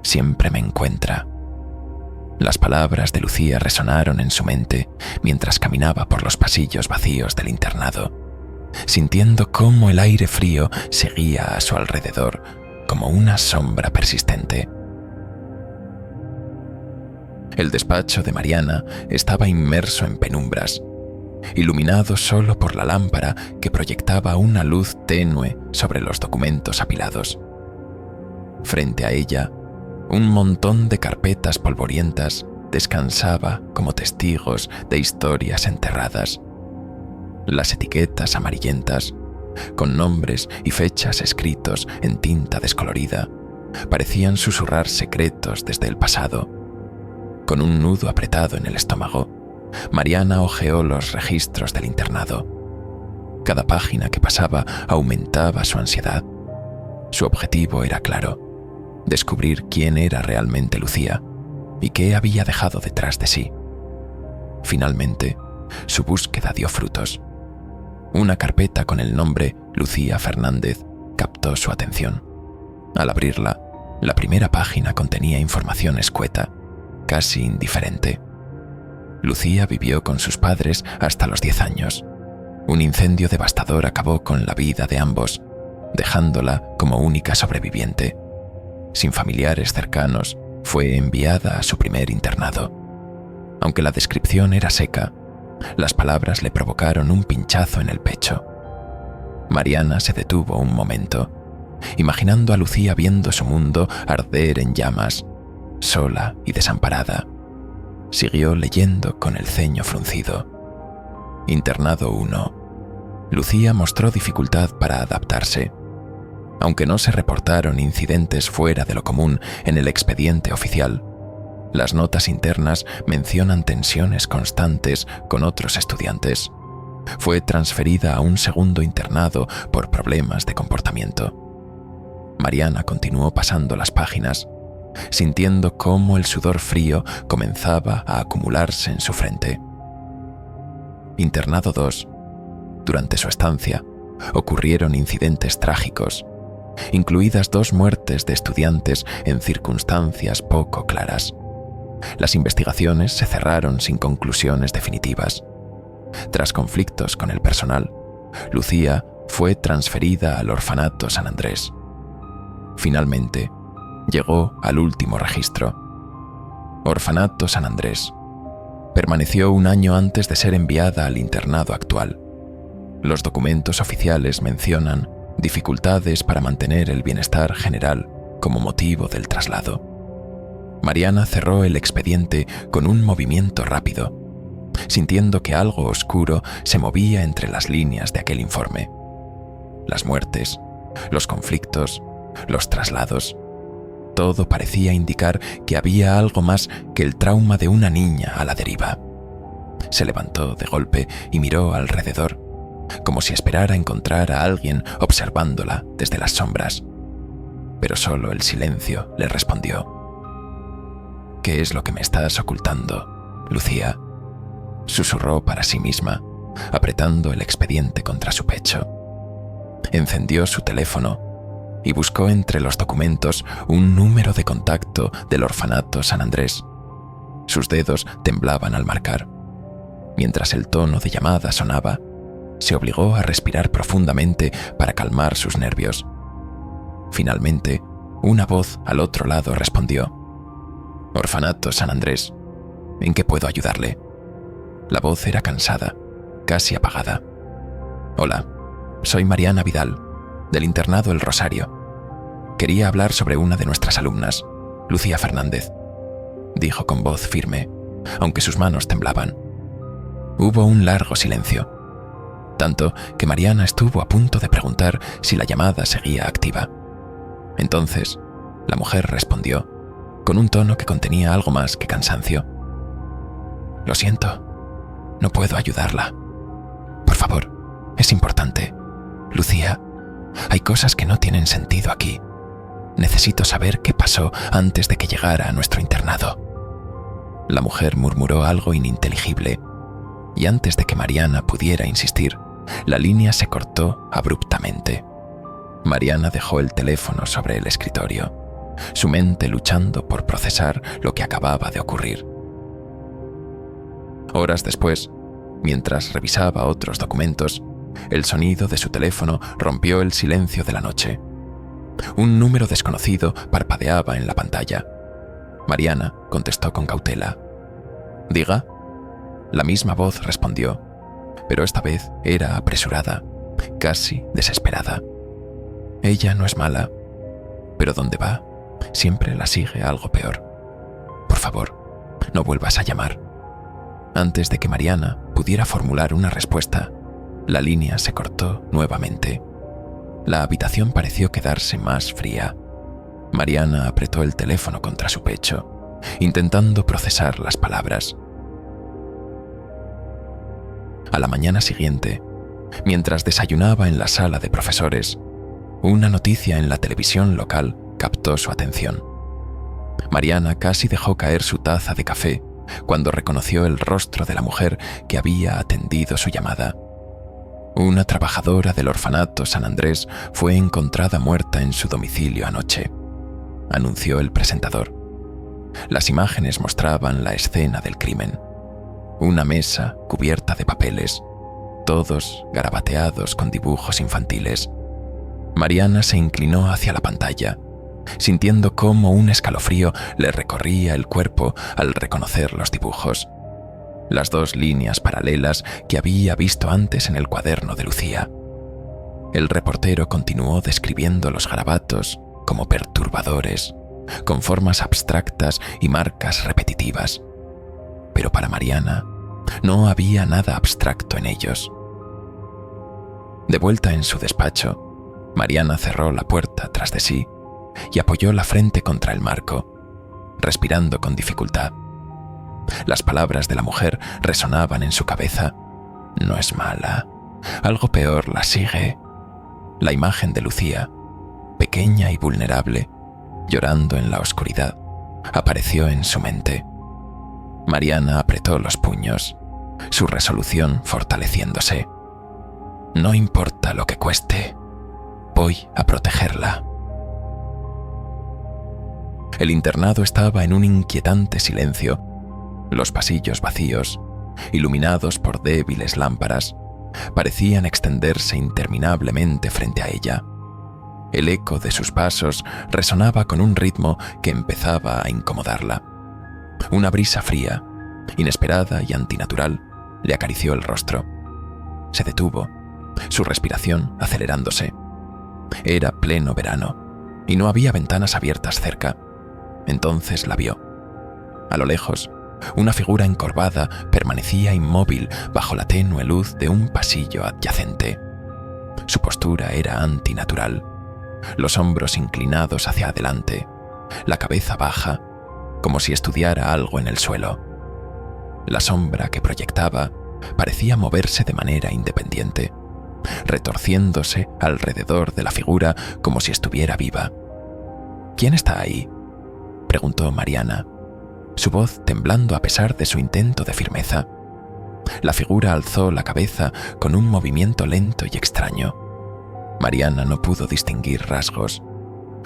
«Siempre me encuentra». Las palabras de Lucía resonaron en su mente mientras caminaba por los pasillos vacíos del internado, sintiendo cómo el aire frío seguía a su alrededor como una sombra persistente. El despacho de Mariana estaba inmerso en penumbras, iluminado solo por la lámpara que proyectaba una luz tenue sobre los documentos apilados. Frente a ella, un montón de carpetas polvorientas descansaba como testigos de historias enterradas. Las etiquetas amarillentas, con nombres y fechas escritos en tinta descolorida, parecían susurrar secretos desde el pasado. Con un nudo apretado en el estómago, Mariana hojeó los registros del internado. Cada página que pasaba aumentaba su ansiedad. Su objetivo era claro: descubrir quién era realmente Lucía y qué había dejado detrás de sí. Finalmente, su búsqueda dio frutos. Una carpeta con el nombre Lucía Fernández captó su atención. Al abrirla, la primera página contenía información escueta, casi indiferente. Lucía vivió con sus padres hasta los 10 años. Un incendio devastador acabó con la vida de ambos, dejándola como única sobreviviente. Sin familiares cercanos, fue enviada a su primer internado. Aunque la descripción era seca, las palabras le provocaron un pinchazo en el pecho. Mariana se detuvo un momento, imaginando a Lucía viendo su mundo arder en llamas, sola y desamparada. Siguió leyendo con el ceño fruncido. Internado 1. Lucía mostró dificultad para adaptarse. Aunque no se reportaron incidentes fuera de lo común en el expediente oficial, las notas internas mencionan tensiones constantes con otros estudiantes. Fue transferida a un segundo internado por problemas de comportamiento. Mariana continuó pasando las páginas, sintiendo cómo el sudor frío comenzaba a acumularse en su frente. Internado 2. Durante su estancia, ocurrieron incidentes trágicos, incluidas 2 muertes de estudiantes en circunstancias poco claras. Las investigaciones se cerraron sin conclusiones definitivas. Tras conflictos con el personal, Lucía fue transferida al orfanato San Andrés. Finalmente, llegó al último registro. Orfanato San Andrés. Permaneció 1 año antes de ser enviada al internado actual. Los documentos oficiales mencionan dificultades para mantener el bienestar general como motivo del traslado. Mariana cerró el expediente con un movimiento rápido, sintiendo que algo oscuro se movía entre las líneas de aquel informe. Las muertes, los conflictos, los traslados, todo parecía indicar que había algo más que el trauma de una niña a la deriva. Se levantó de golpe y miró alrededor, como si esperara encontrar a alguien observándola desde las sombras. Pero solo el silencio le respondió. «¿Qué es lo que me estás ocultando, Lucía?», susurró para sí misma, apretando el expediente contra su pecho. Encendió su teléfono y buscó entre los documentos un número de contacto del orfanato San Andrés. Sus dedos temblaban al marcar. Mientras el tono de llamada sonaba, se obligó a respirar profundamente para calmar sus nervios. Finalmente, una voz al otro lado respondió. «Orfanato San Andrés, ¿en qué puedo ayudarle?». La voz era cansada, casi apagada. «Hola, soy Mariana Vidal, del internado El Rosario. Quería hablar sobre una de nuestras alumnas, Lucía Fernández», dijo con voz firme, aunque sus manos temblaban. Hubo un largo silencio, tanto que Mariana estuvo a punto de preguntar si la llamada seguía activa. Entonces, la mujer respondió, con un tono que contenía algo más que cansancio. «Lo siento, no puedo ayudarla. Por favor, es importante. Lucía, hay cosas que no tienen sentido aquí. Necesito saber qué pasó antes de que llegara a nuestro internado». La mujer murmuró algo ininteligible, y antes de que Mariana pudiera insistir, la línea se cortó abruptamente. Mariana dejó el teléfono sobre el escritorio, su mente luchando por procesar lo que acababa de ocurrir. Horas después, mientras revisaba otros documentos, el sonido de su teléfono rompió el silencio de la noche. Un número desconocido parpadeaba en la pantalla. Mariana contestó con cautela. «¿Diga?». La misma voz respondió, pero esta vez era apresurada, casi desesperada. «Ella no es mala, pero donde va, siempre la sigue algo peor. Por favor, no vuelvas a llamar». Antes de que Mariana pudiera formular una respuesta, la línea se cortó nuevamente. La habitación pareció quedarse más fría. Mariana apretó el teléfono contra su pecho, intentando procesar las palabras. A la mañana siguiente, mientras desayunaba en la sala de profesores, una noticia en la televisión local captó su atención. Mariana casi dejó caer su taza de café cuando reconoció el rostro de la mujer que había atendido su llamada. Una trabajadora del orfanato San Andrés fue encontrada muerta en su domicilio anoche, anunció el presentador. Las imágenes mostraban la escena del crimen. Una mesa cubierta de papeles, todos garabateados con dibujos infantiles. Mariana se inclinó hacia la pantalla, sintiendo cómo un escalofrío le recorría el cuerpo al reconocer los dibujos. Las 2 líneas paralelas que había visto antes en el cuaderno de Lucía. El reportero continuó describiendo los garabatos como perturbadores, con formas abstractas y marcas repetitivas. Pero para Mariana, no había nada abstracto en ellos. De vuelta en su despacho, Mariana cerró la puerta tras de sí y apoyó la frente contra el marco, respirando con dificultad. Las palabras de la mujer resonaban en su cabeza. No es mala, algo peor la sigue. La imagen de Lucía, pequeña y vulnerable, llorando en la oscuridad, apareció en su mente. Mariana apretó los puños, su resolución fortaleciéndose. No importa lo que cueste, voy a protegerla. El internado estaba en un inquietante silencio. Los pasillos vacíos, iluminados por débiles lámparas, parecían extenderse interminablemente frente a ella. El eco de sus pasos resonaba con un ritmo que empezaba a incomodarla. Una brisa fría, inesperada y antinatural, le acarició el rostro. Se detuvo, su respiración acelerándose. Era pleno verano, y no había ventanas abiertas cerca. Entonces la vio. A lo lejos, una figura encorvada permanecía inmóvil bajo la tenue luz de un pasillo adyacente. Su postura era antinatural, los hombros inclinados hacia adelante, la cabeza baja, como si estudiara algo en el suelo. La sombra que proyectaba parecía moverse de manera independiente, retorciéndose alrededor de la figura como si estuviera viva. ¿Quién está ahí?, preguntó Mariana, su voz temblando a pesar de su intento de firmeza. La figura alzó la cabeza con un movimiento lento y extraño. Mariana no pudo distinguir rasgos,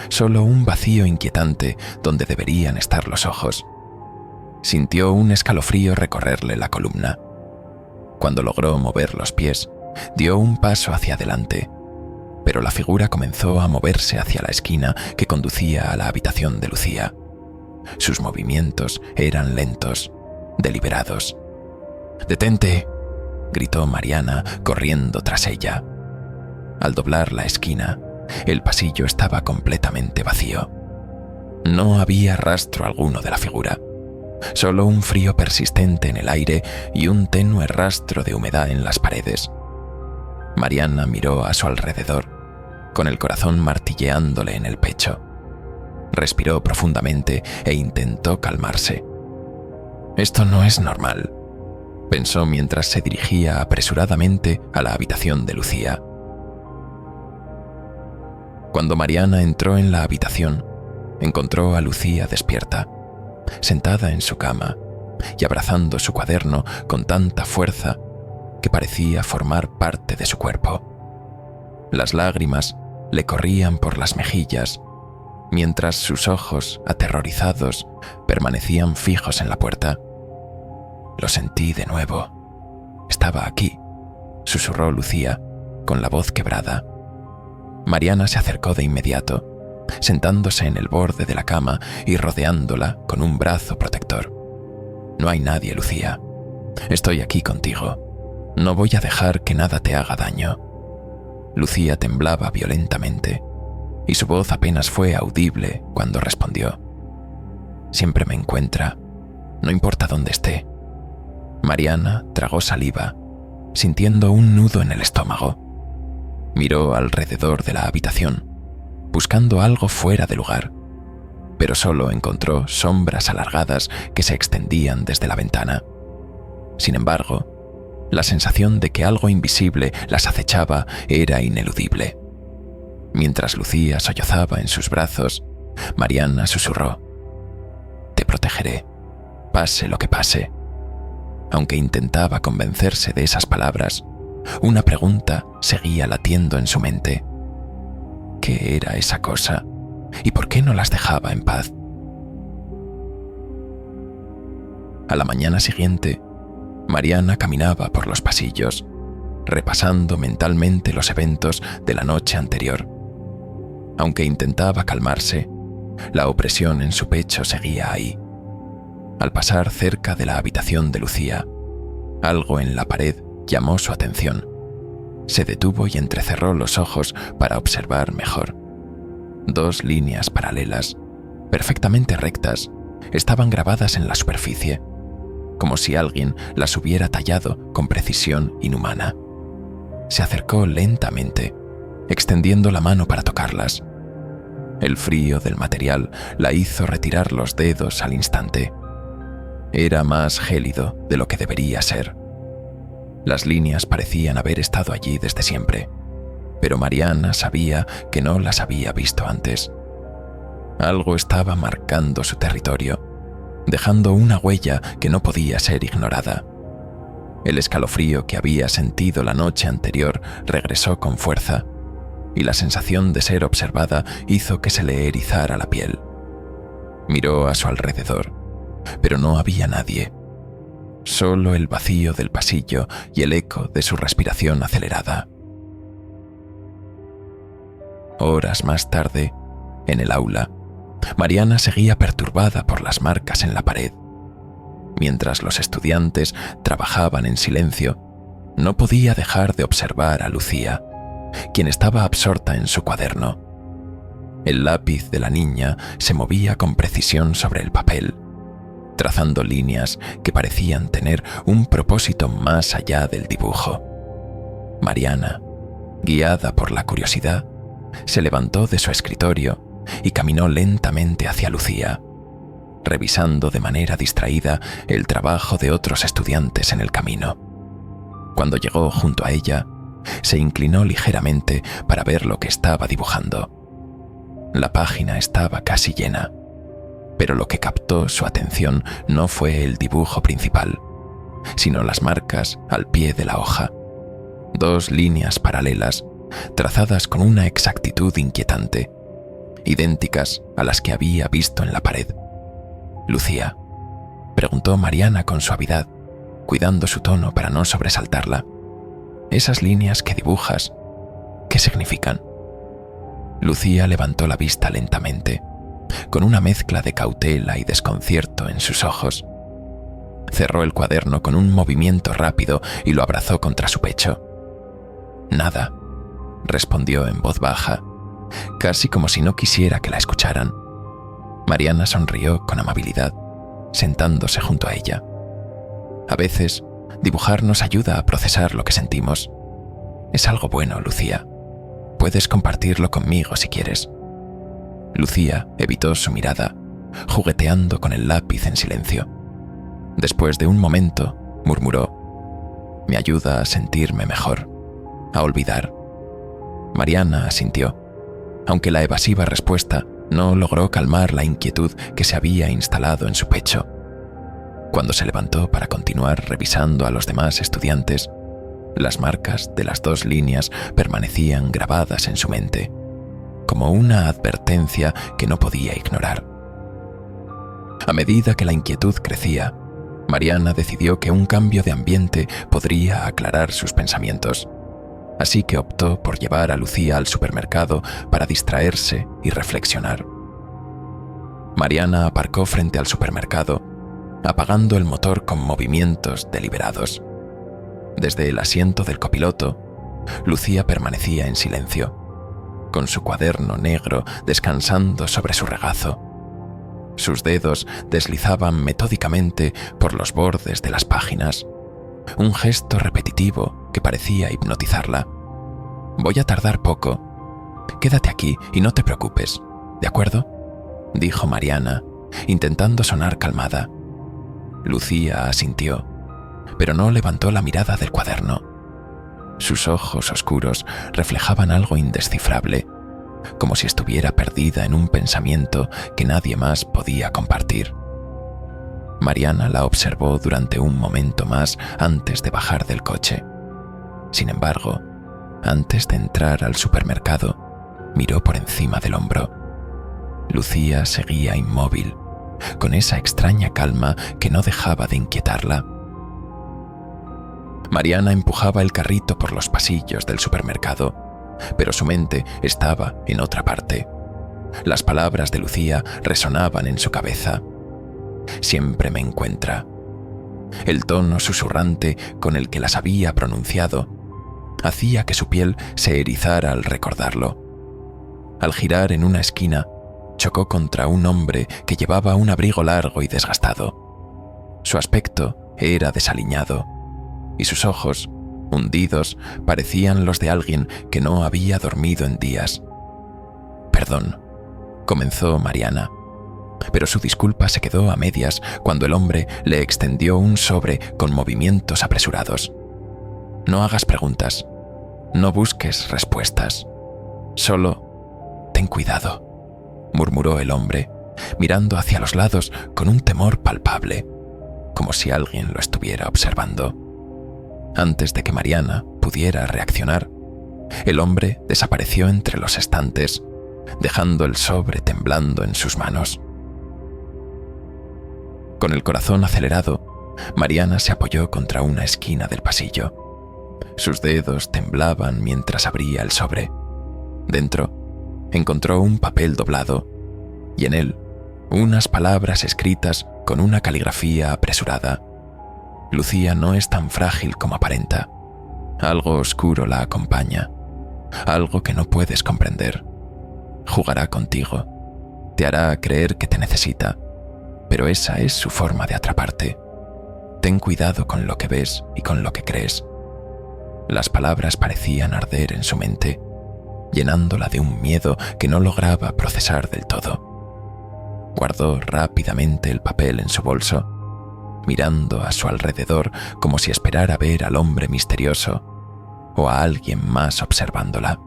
solo un vacío inquietante donde deberían estar los ojos. Sintió un escalofrío recorrerle la columna. Cuando logró mover los pies, dio un paso hacia adelante, pero la figura comenzó a moverse hacia la esquina que conducía a la habitación de Lucía. Sus movimientos eran lentos, deliberados. «¡Detente!», gritó Mariana, corriendo tras ella. Al doblar la esquina, el pasillo estaba completamente vacío. No había rastro alguno de la figura, solo un frío persistente en el aire y un tenue rastro de humedad en las paredes. Mariana miró a su alrededor, con el corazón martilleándole en el pecho. Respiró profundamente e intentó calmarse. «Esto no es normal», pensó mientras se dirigía apresuradamente a la habitación de Lucía. Cuando Mariana entró en la habitación, encontró a Lucía despierta, sentada en su cama y abrazando su cuaderno con tanta fuerza que parecía formar parte de su cuerpo. Las lágrimas le corrían por las mejillas, mientras sus ojos, aterrorizados, permanecían fijos en la puerta. «Lo sentí de nuevo. Estaba aquí», susurró Lucía, con la voz quebrada. Mariana se acercó de inmediato, sentándose en el borde de la cama y rodeándola con un brazo protector. «No hay nadie, Lucía. Estoy aquí contigo. No voy a dejar que nada te haga daño». Lucía temblaba violentamente, y su voz apenas fue audible cuando respondió. «Siempre me encuentra, no importa dónde esté». Mariana tragó saliva, sintiendo un nudo en el estómago. Miró alrededor de la habitación, buscando algo fuera de lugar, pero solo encontró sombras alargadas que se extendían desde la ventana. Sin embargo, la sensación de que algo invisible las acechaba era ineludible. Mientras Lucía sollozaba en sus brazos, Mariana susurró: «Te protegeré, pase lo que pase». Aunque intentaba convencerse de esas palabras, una pregunta seguía latiendo en su mente. ¿Qué era esa cosa? ¿Y por qué no las dejaba en paz? A la mañana siguiente, Mariana caminaba por los pasillos, repasando mentalmente los eventos de la noche anterior. Aunque intentaba calmarse, la opresión en su pecho seguía ahí. Al pasar cerca de la habitación de Lucía, algo en la pared llamó su atención. Se detuvo y entrecerró los ojos para observar mejor. 2 líneas paralelas, perfectamente rectas, estaban grabadas en la superficie, como si alguien las hubiera tallado con precisión inhumana. Se acercó lentamente, extendiendo la mano para tocarlas. El frío del material la hizo retirar los dedos al instante. Era más gélido de lo que debería ser. Las líneas parecían haber estado allí desde siempre, pero Mariana sabía que no las había visto antes. Algo estaba marcando su territorio, dejando una huella que no podía ser ignorada. El escalofrío que había sentido la noche anterior regresó con fuerza, y la sensación de ser observada hizo que se le erizara la piel. Miró a su alrededor, pero no había nadie. Solo el vacío del pasillo y el eco de su respiración acelerada. Horas más tarde, en el aula, Mariana seguía perturbada por las marcas en la pared. Mientras los estudiantes trabajaban en silencio, no podía dejar de observar a Lucía, quien estaba absorta en su cuaderno. El lápiz de la niña se movía con precisión sobre el papel, trazando líneas que parecían tener un propósito más allá del dibujo. Mariana, guiada por la curiosidad, se levantó de su escritorio y caminó lentamente hacia Lucía, revisando de manera distraída el trabajo de otros estudiantes en el camino. Cuando llegó junto a ella, se inclinó ligeramente para ver lo que estaba dibujando. La página estaba casi llena, pero lo que captó su atención no fue el dibujo principal, sino las marcas al pie de la hoja. 2 líneas paralelas, trazadas con una exactitud inquietante, idénticas a las que había visto en la pared. «Lucía», preguntó Mariana con suavidad, cuidando su tono para no sobresaltarla. «Esas líneas que dibujas, ¿qué significan?» Lucía levantó la vista lentamente, con una mezcla de cautela y desconcierto en sus ojos. Cerró el cuaderno con un movimiento rápido y lo abrazó contra su pecho. «Nada», respondió en voz baja, casi como si no quisiera que la escucharan. Mariana sonrió con amabilidad, sentándose junto a ella. «A veces, dibujar nos ayuda a procesar lo que sentimos. Es algo bueno, Lucía. Puedes compartirlo conmigo si quieres». Lucía evitó su mirada, jugueteando con el lápiz en silencio. Después de un momento, murmuró: «Me ayuda a sentirme mejor, a olvidar». Mariana asintió, aunque la evasiva respuesta no logró calmar la inquietud que se había instalado en su pecho. Cuando se levantó para continuar revisando a los demás estudiantes, las marcas de las 2 líneas permanecían grabadas en su mente, como una advertencia que no podía ignorar. A medida que la inquietud crecía, Mariana decidió que un cambio de ambiente podría aclarar sus pensamientos, así que optó por llevar a Lucía al supermercado para distraerse y reflexionar. Mariana aparcó frente al supermercado, apagando el motor con movimientos deliberados. Desde el asiento del copiloto, Lucía permanecía en silencio, con su cuaderno negro descansando sobre su regazo. Sus dedos deslizaban metódicamente por los bordes de las páginas, un gesto repetitivo que parecía hipnotizarla. «Voy a tardar poco. Quédate aquí y no te preocupes, ¿de acuerdo?», dijo Mariana, intentando sonar calmada. Lucía asintió, pero no levantó la mirada del cuaderno. Sus ojos oscuros reflejaban algo indescifrable, como si estuviera perdida en un pensamiento que nadie más podía compartir. Mariana la observó durante un momento más antes de bajar del coche. Sin embargo, antes de entrar al supermercado, miró por encima del hombro. Lucía seguía inmóvil, con esa extraña calma que no dejaba de inquietarla. Mariana empujaba el carrito por los pasillos del supermercado, pero su mente estaba en otra parte. Las palabras de Lucía resonaban en su cabeza. «Siempre me encuentra». El tono susurrante con el que las había pronunciado hacía que su piel se erizara al recordarlo. Al girar en una esquina, chocó contra un hombre que llevaba un abrigo largo y desgastado. Su aspecto era desaliñado, y sus ojos, hundidos, parecían los de alguien que no había dormido en días. «Perdón», comenzó Mariana, pero su disculpa se quedó a medias cuando el hombre le extendió un sobre con movimientos apresurados. «No hagas preguntas, no busques respuestas, solo ten cuidado». murmuró el hombre, mirando hacia los lados con un temor palpable, como si alguien lo estuviera observando. Antes de que Mariana pudiera reaccionar, el hombre desapareció entre los estantes, dejando el sobre temblando en sus manos. Con el corazón acelerado, Mariana se apoyó contra una esquina del pasillo. Sus dedos temblaban mientras abría el sobre. Dentro, encontró un papel doblado, y en él, unas palabras escritas con una caligrafía apresurada. Lucía no es tan frágil como aparenta. Algo oscuro la acompaña, algo que no puedes comprender. Jugará contigo, te hará creer que te necesita, pero esa es su forma de atraparte. Ten cuidado con lo que ves y con lo que crees. Las palabras parecían arder en su mente, llenándola de un miedo que no lograba procesar del todo. Guardó rápidamente el papel en su bolso, mirando a su alrededor como si esperara ver al hombre misterioso o a alguien más observándola.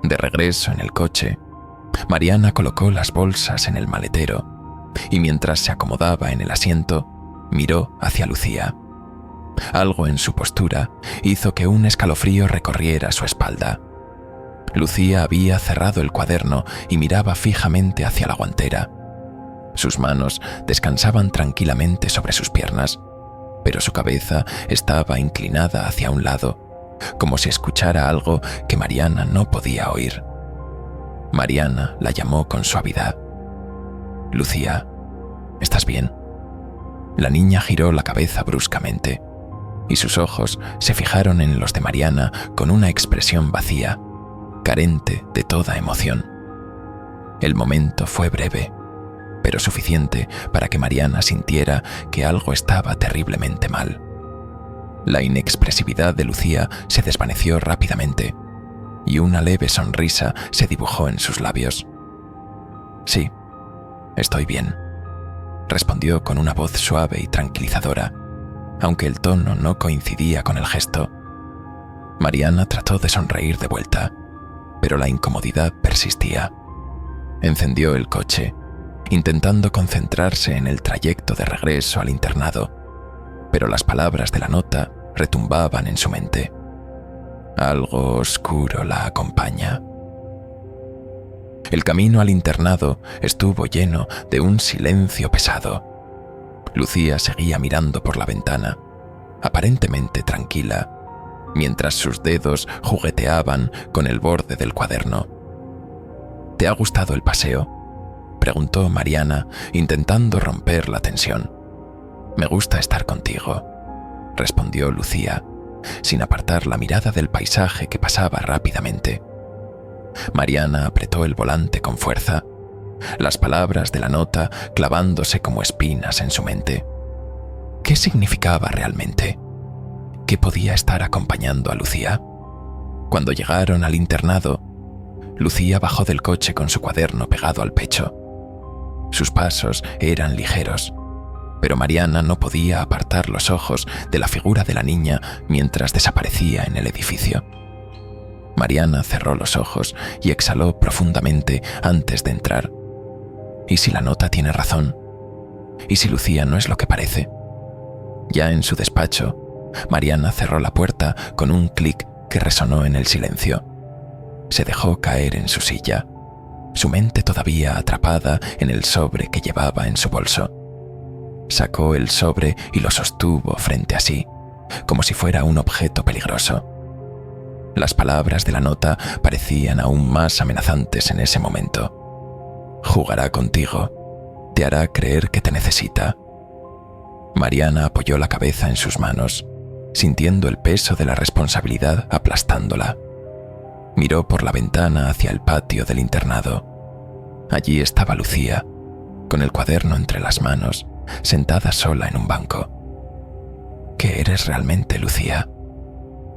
De regreso en el coche, Mariana colocó las bolsas en el maletero y mientras se acomodaba en el asiento, miró hacia Lucía. Algo en su postura hizo que un escalofrío recorriera su espalda. Lucía había cerrado el cuaderno y miraba fijamente hacia la guantera. Sus manos descansaban tranquilamente sobre sus piernas, pero su cabeza estaba inclinada hacia un lado, como si escuchara algo que Mariana no podía oír. Mariana la llamó con suavidad. «Lucía, ¿estás bien?» La niña giró la cabeza bruscamente, y sus ojos se fijaron en los de Mariana con una expresión vacía, carente de toda emoción. El momento fue breve, pero suficiente para que Mariana sintiera que algo estaba terriblemente mal. La inexpresividad de Lucía se desvaneció rápidamente, y una leve sonrisa se dibujó en sus labios. «Sí, estoy bien», respondió con una voz suave y tranquilizadora, aunque el tono no coincidía con el gesto. Mariana trató de sonreír de vuelta, pero la incomodidad persistía. Encendió el coche, intentando concentrarse en el trayecto de regreso al internado, pero las palabras de la nota retumbaban en su mente. Algo oscuro la acompaña. El camino al internado estuvo lleno de un silencio pesado. Lucía seguía mirando por la ventana, aparentemente tranquila, mientras sus dedos jugueteaban con el borde del cuaderno. «¿Te ha gustado el paseo?», preguntó Mariana, intentando romper la tensión. «Me gusta estar contigo», respondió Lucía, sin apartar la mirada del paisaje que pasaba rápidamente. Mariana apretó el volante con fuerza, las palabras de la nota clavándose como espinas en su mente. ¿Qué significaba realmente? ¿Qué podía estar acompañando a Lucía? Cuando llegaron al internado, Lucía bajó del coche con su cuaderno pegado al pecho. Sus pasos eran ligeros, pero Mariana no podía apartar los ojos de la figura de la niña mientras desaparecía en el edificio. Mariana cerró los ojos y exhaló profundamente antes de entrar. ¿Y si la nota tiene razón? ¿Y si Lucía no es lo que parece? Ya en su despacho, Mariana cerró la puerta con un clic que resonó en el silencio. Se dejó caer en su silla, su mente todavía atrapada en el sobre que llevaba en su bolso. Sacó el sobre y lo sostuvo frente a sí, como si fuera un objeto peligroso. Las palabras de la nota parecían aún más amenazantes en ese momento. «Jugará contigo, te hará creer que te necesita». Mariana apoyó la cabeza en sus manos, sintiendo el peso de la responsabilidad aplastándola. Miró por la ventana hacia el patio del internado. Allí estaba Lucía, con el cuaderno entre las manos, sentada sola en un banco. «¿Qué eres realmente, Lucía?»,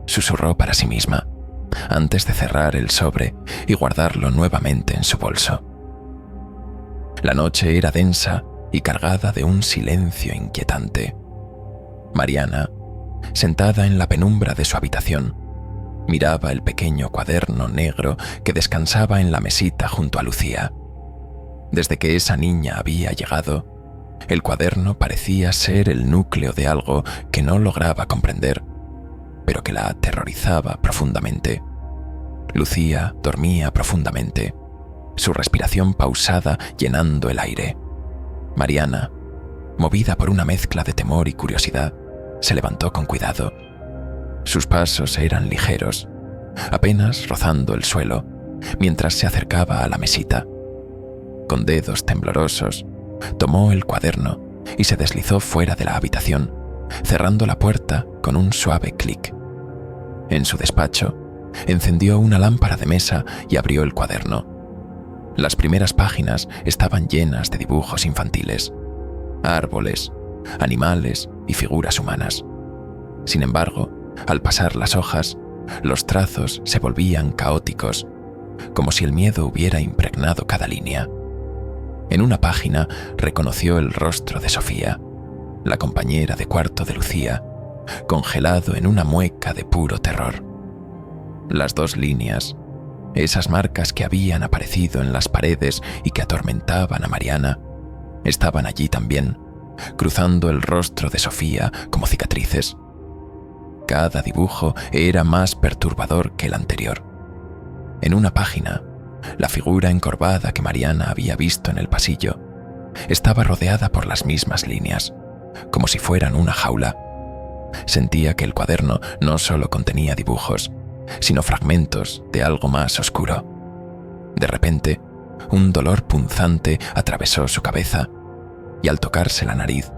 susurró para sí misma, antes de cerrar el sobre y guardarlo nuevamente en su bolso. La noche era densa y cargada de un silencio inquietante. Mariana, sentada en la penumbra de su habitación, Miraba el pequeño cuaderno negro que descansaba en la mesita junto a Lucía. Desde que esa niña había llegado, el cuaderno parecía ser el núcleo de algo que no lograba comprender, pero que la aterrorizaba profundamente. Lucía dormía profundamente, su respiración pausada llenando el aire. Mariana, movida por una mezcla de temor y curiosidad, se levantó con cuidado. Sus pasos eran ligeros, apenas rozando el suelo, mientras se acercaba a la mesita. Con dedos temblorosos, tomó el cuaderno y se deslizó fuera de la habitación, cerrando la puerta con un suave clic. En su despacho, encendió una lámpara de mesa y abrió el cuaderno. Las primeras páginas estaban llenas de dibujos infantiles, árboles, animales y figuras humanas. Sin embargo, al pasar las hojas, los trazos se volvían caóticos, como si el miedo hubiera impregnado cada línea. En una página reconoció el rostro de Sofía, la compañera de cuarto de Lucía, congelado en una mueca de puro terror. Las dos líneas, esas marcas que habían aparecido en las paredes y que atormentaban a Mariana, estaban allí también, cruzando el rostro de Sofía como cicatrices. Cada dibujo era más perturbador que el anterior. En una página, la figura encorvada que Mariana había visto en el pasillo estaba rodeada por las mismas líneas, como si fueran una jaula. Sentía que el cuaderno no solo contenía dibujos, sino fragmentos de algo más oscuro. De repente, un dolor punzante atravesó su cabeza y al tocarse la nariz,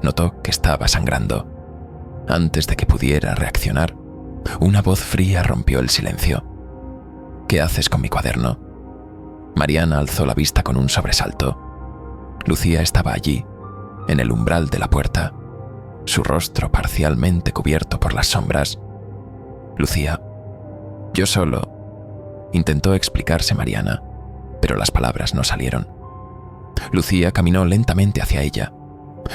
notó que estaba sangrando. Antes de que pudiera reaccionar, una voz fría rompió el silencio. «¿Qué haces con mi cuaderno?». Mariana alzó la vista con un sobresalto. Lucía estaba allí, en el umbral de la puerta, su rostro parcialmente cubierto por las sombras. «Lucía, yo solo…», intentó explicarse Mariana, pero las palabras no salieron. Lucía caminó lentamente hacia ella,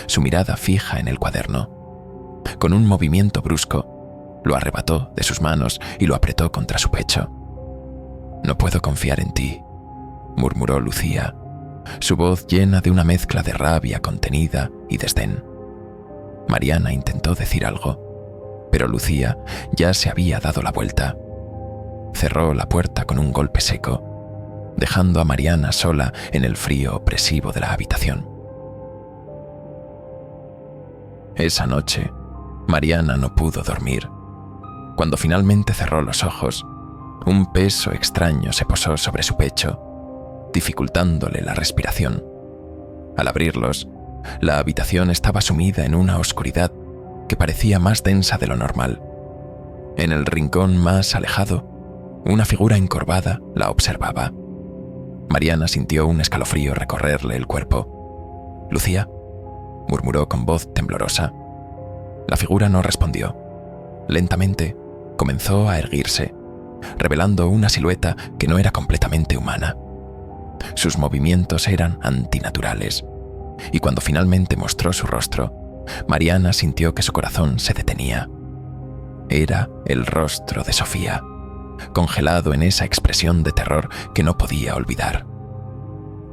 su mirada fija en el cuaderno. Con un movimiento brusco, lo arrebató de sus manos y lo apretó contra su pecho. «No puedo confiar en ti», murmuró Lucía, su voz llena de una mezcla de rabia contenida y desdén. Mariana intentó decir algo, pero Lucía ya se había dado la vuelta. Cerró la puerta con un golpe seco, dejando a Mariana sola en el frío opresivo de la habitación. Esa noche, Mariana no pudo dormir. Cuando finalmente cerró los ojos, un peso extraño se posó sobre su pecho, dificultándole la respiración. Al abrirlos, la habitación estaba sumida en una oscuridad que parecía más densa de lo normal. En el rincón más alejado, una figura encorvada la observaba. Mariana sintió un escalofrío recorrerle el cuerpo. «¿Lucía?», murmuró con voz temblorosa. La figura no respondió. Lentamente, comenzó a erguirse, revelando una silueta que no era completamente humana. Sus movimientos eran antinaturales, y cuando finalmente mostró su rostro, Mariana sintió que su corazón se detenía. Era el rostro de Sofía, congelado en esa expresión de terror que no podía olvidar.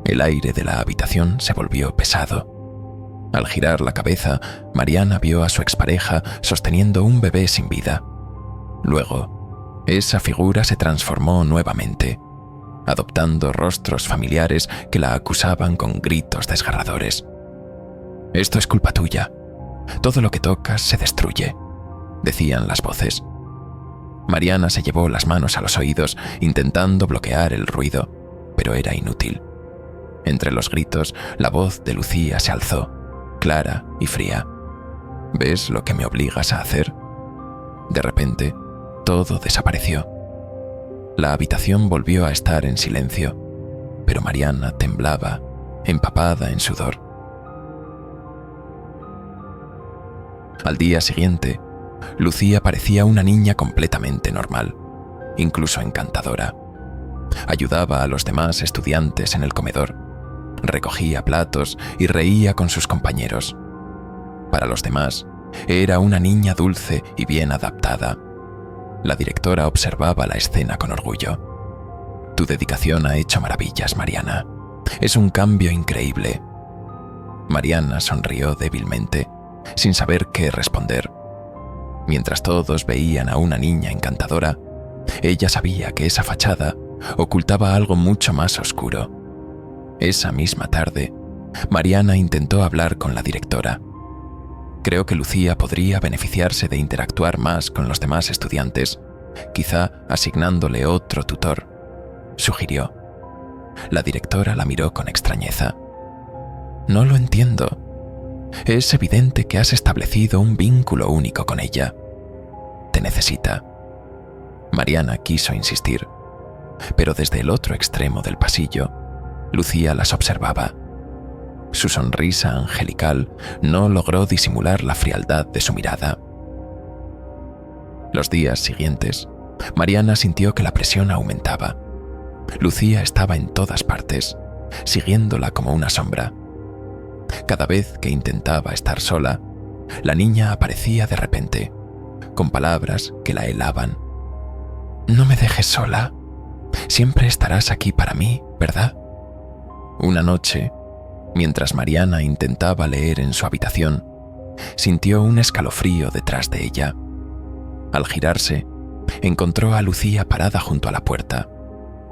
El aire de la habitación se volvió pesado. Al girar la cabeza, Mariana vio a su expareja sosteniendo un bebé sin vida. Luego, esa figura se transformó nuevamente, adoptando rostros familiares que la acusaban con gritos desgarradores. «Esto es culpa tuya. Todo lo que tocas se destruye», decían las voces. Mariana se llevó las manos a los oídos intentando bloquear el ruido, pero era inútil. Entre los gritos, la voz de Lucía se alzó, clara y fría. «¿Ves lo que me obligas a hacer?». De repente, todo desapareció. La habitación volvió a estar en silencio, pero Mariana temblaba, empapada en sudor. Al día siguiente, Lucía parecía una niña completamente normal, incluso encantadora. Ayudaba a los demás estudiantes en el comedor, recogía platos y reía con sus compañeros. Para los demás, era una niña dulce y bien adaptada. La directora observaba la escena con orgullo. Tu dedicación ha hecho maravillas, Mariana. Es un cambio increíble. Mariana sonrió débilmente, sin saber qué responder. Mientras todos veían a una niña encantadora, ella sabía que esa fachada ocultaba algo mucho más oscuro. Esa misma tarde, Mariana intentó hablar con la directora. Creo que Lucía podría beneficiarse de interactuar más con los demás estudiantes, quizá asignándole otro tutor, sugirió. La directora la miró con extrañeza. No lo entiendo. Es evidente que has establecido un vínculo único con ella. Te necesita. Mariana quiso insistir, pero desde el otro extremo del pasillo, Lucía las observaba. Su sonrisa angelical no logró disimular la frialdad de su mirada. Los días siguientes, Mariana sintió que la presión aumentaba. Lucía estaba en todas partes, siguiéndola como una sombra. Cada vez que intentaba estar sola, la niña aparecía de repente, con palabras que la helaban. No me dejes sola. Siempre estarás aquí para mí, ¿verdad? Una noche, mientras Mariana intentaba leer en su habitación, sintió un escalofrío detrás de ella. Al girarse, encontró a Lucía parada junto a la puerta,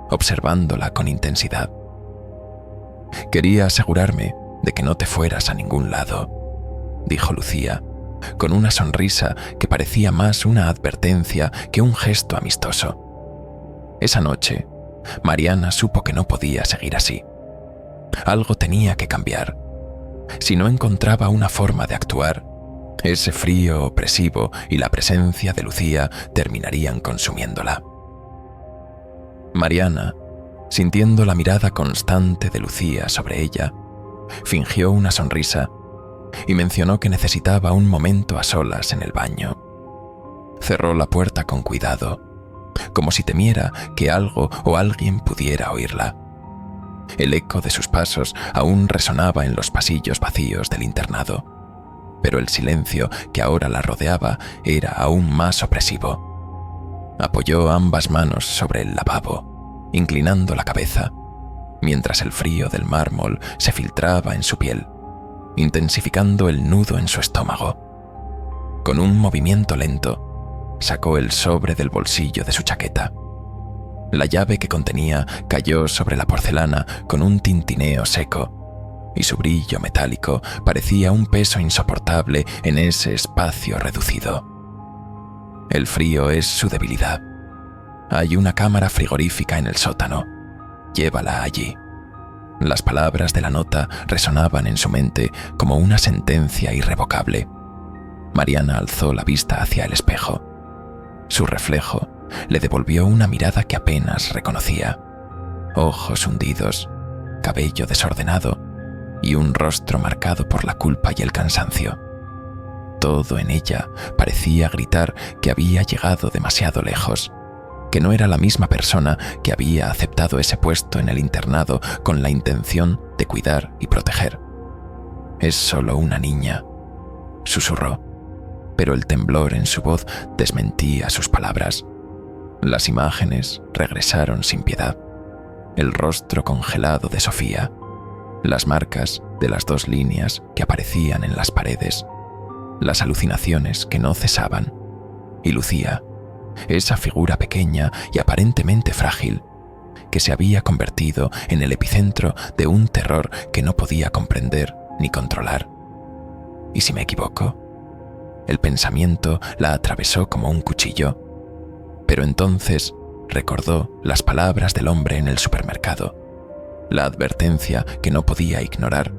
observándola con intensidad. Quería asegurarme de que no te fueras a ningún lado, dijo Lucía, con una sonrisa que parecía más una advertencia que un gesto amistoso. Esa noche, Mariana supo que no podía seguir así. Algo tenía que cambiar. Si no encontraba una forma de actuar, ese frío opresivo y la presencia de Lucía terminarían consumiéndola. Mariana, sintiendo la mirada constante de Lucía sobre ella, fingió una sonrisa y mencionó que necesitaba un momento a solas en el baño. Cerró la puerta con cuidado, como si temiera que algo o alguien pudiera oírla. El eco de sus pasos aún resonaba en los pasillos vacíos del internado, pero el silencio que ahora la rodeaba era aún más opresivo. Apoyó ambas manos sobre el lavabo, inclinando la cabeza, mientras el frío del mármol se filtraba en su piel, intensificando el nudo en su estómago. Con un movimiento lento, sacó el sobre del bolsillo de su chaqueta. La llave que contenía cayó sobre la porcelana con un tintineo seco, y su brillo metálico parecía un peso insoportable en ese espacio reducido. El frío es su debilidad. Hay una cámara frigorífica en el sótano. Llévala allí. Las palabras de la nota resonaban en su mente como una sentencia irrevocable. Mariana alzó la vista hacia el espejo. Su reflejo le devolvió una mirada que apenas reconocía. Ojos hundidos, cabello desordenado y un rostro marcado por la culpa y el cansancio. Todo en ella parecía gritar que había llegado demasiado lejos, que no era la misma persona que había aceptado ese puesto en el internado con la intención de cuidar y proteger. Es solo una niña, susurró, pero el temblor en su voz desmentía sus palabras. Las imágenes regresaron sin piedad. El rostro congelado de Sofía, las marcas de las 2 líneas que aparecían en las paredes, las alucinaciones que no cesaban, y Lucía, esa figura pequeña y aparentemente frágil, que se había convertido en el epicentro de un terror que no podía comprender ni controlar. ¿Y si me equivoco? El pensamiento la atravesó como un cuchillo, pero entonces recordó las palabras del hombre en el supermercado, la advertencia que no podía ignorar.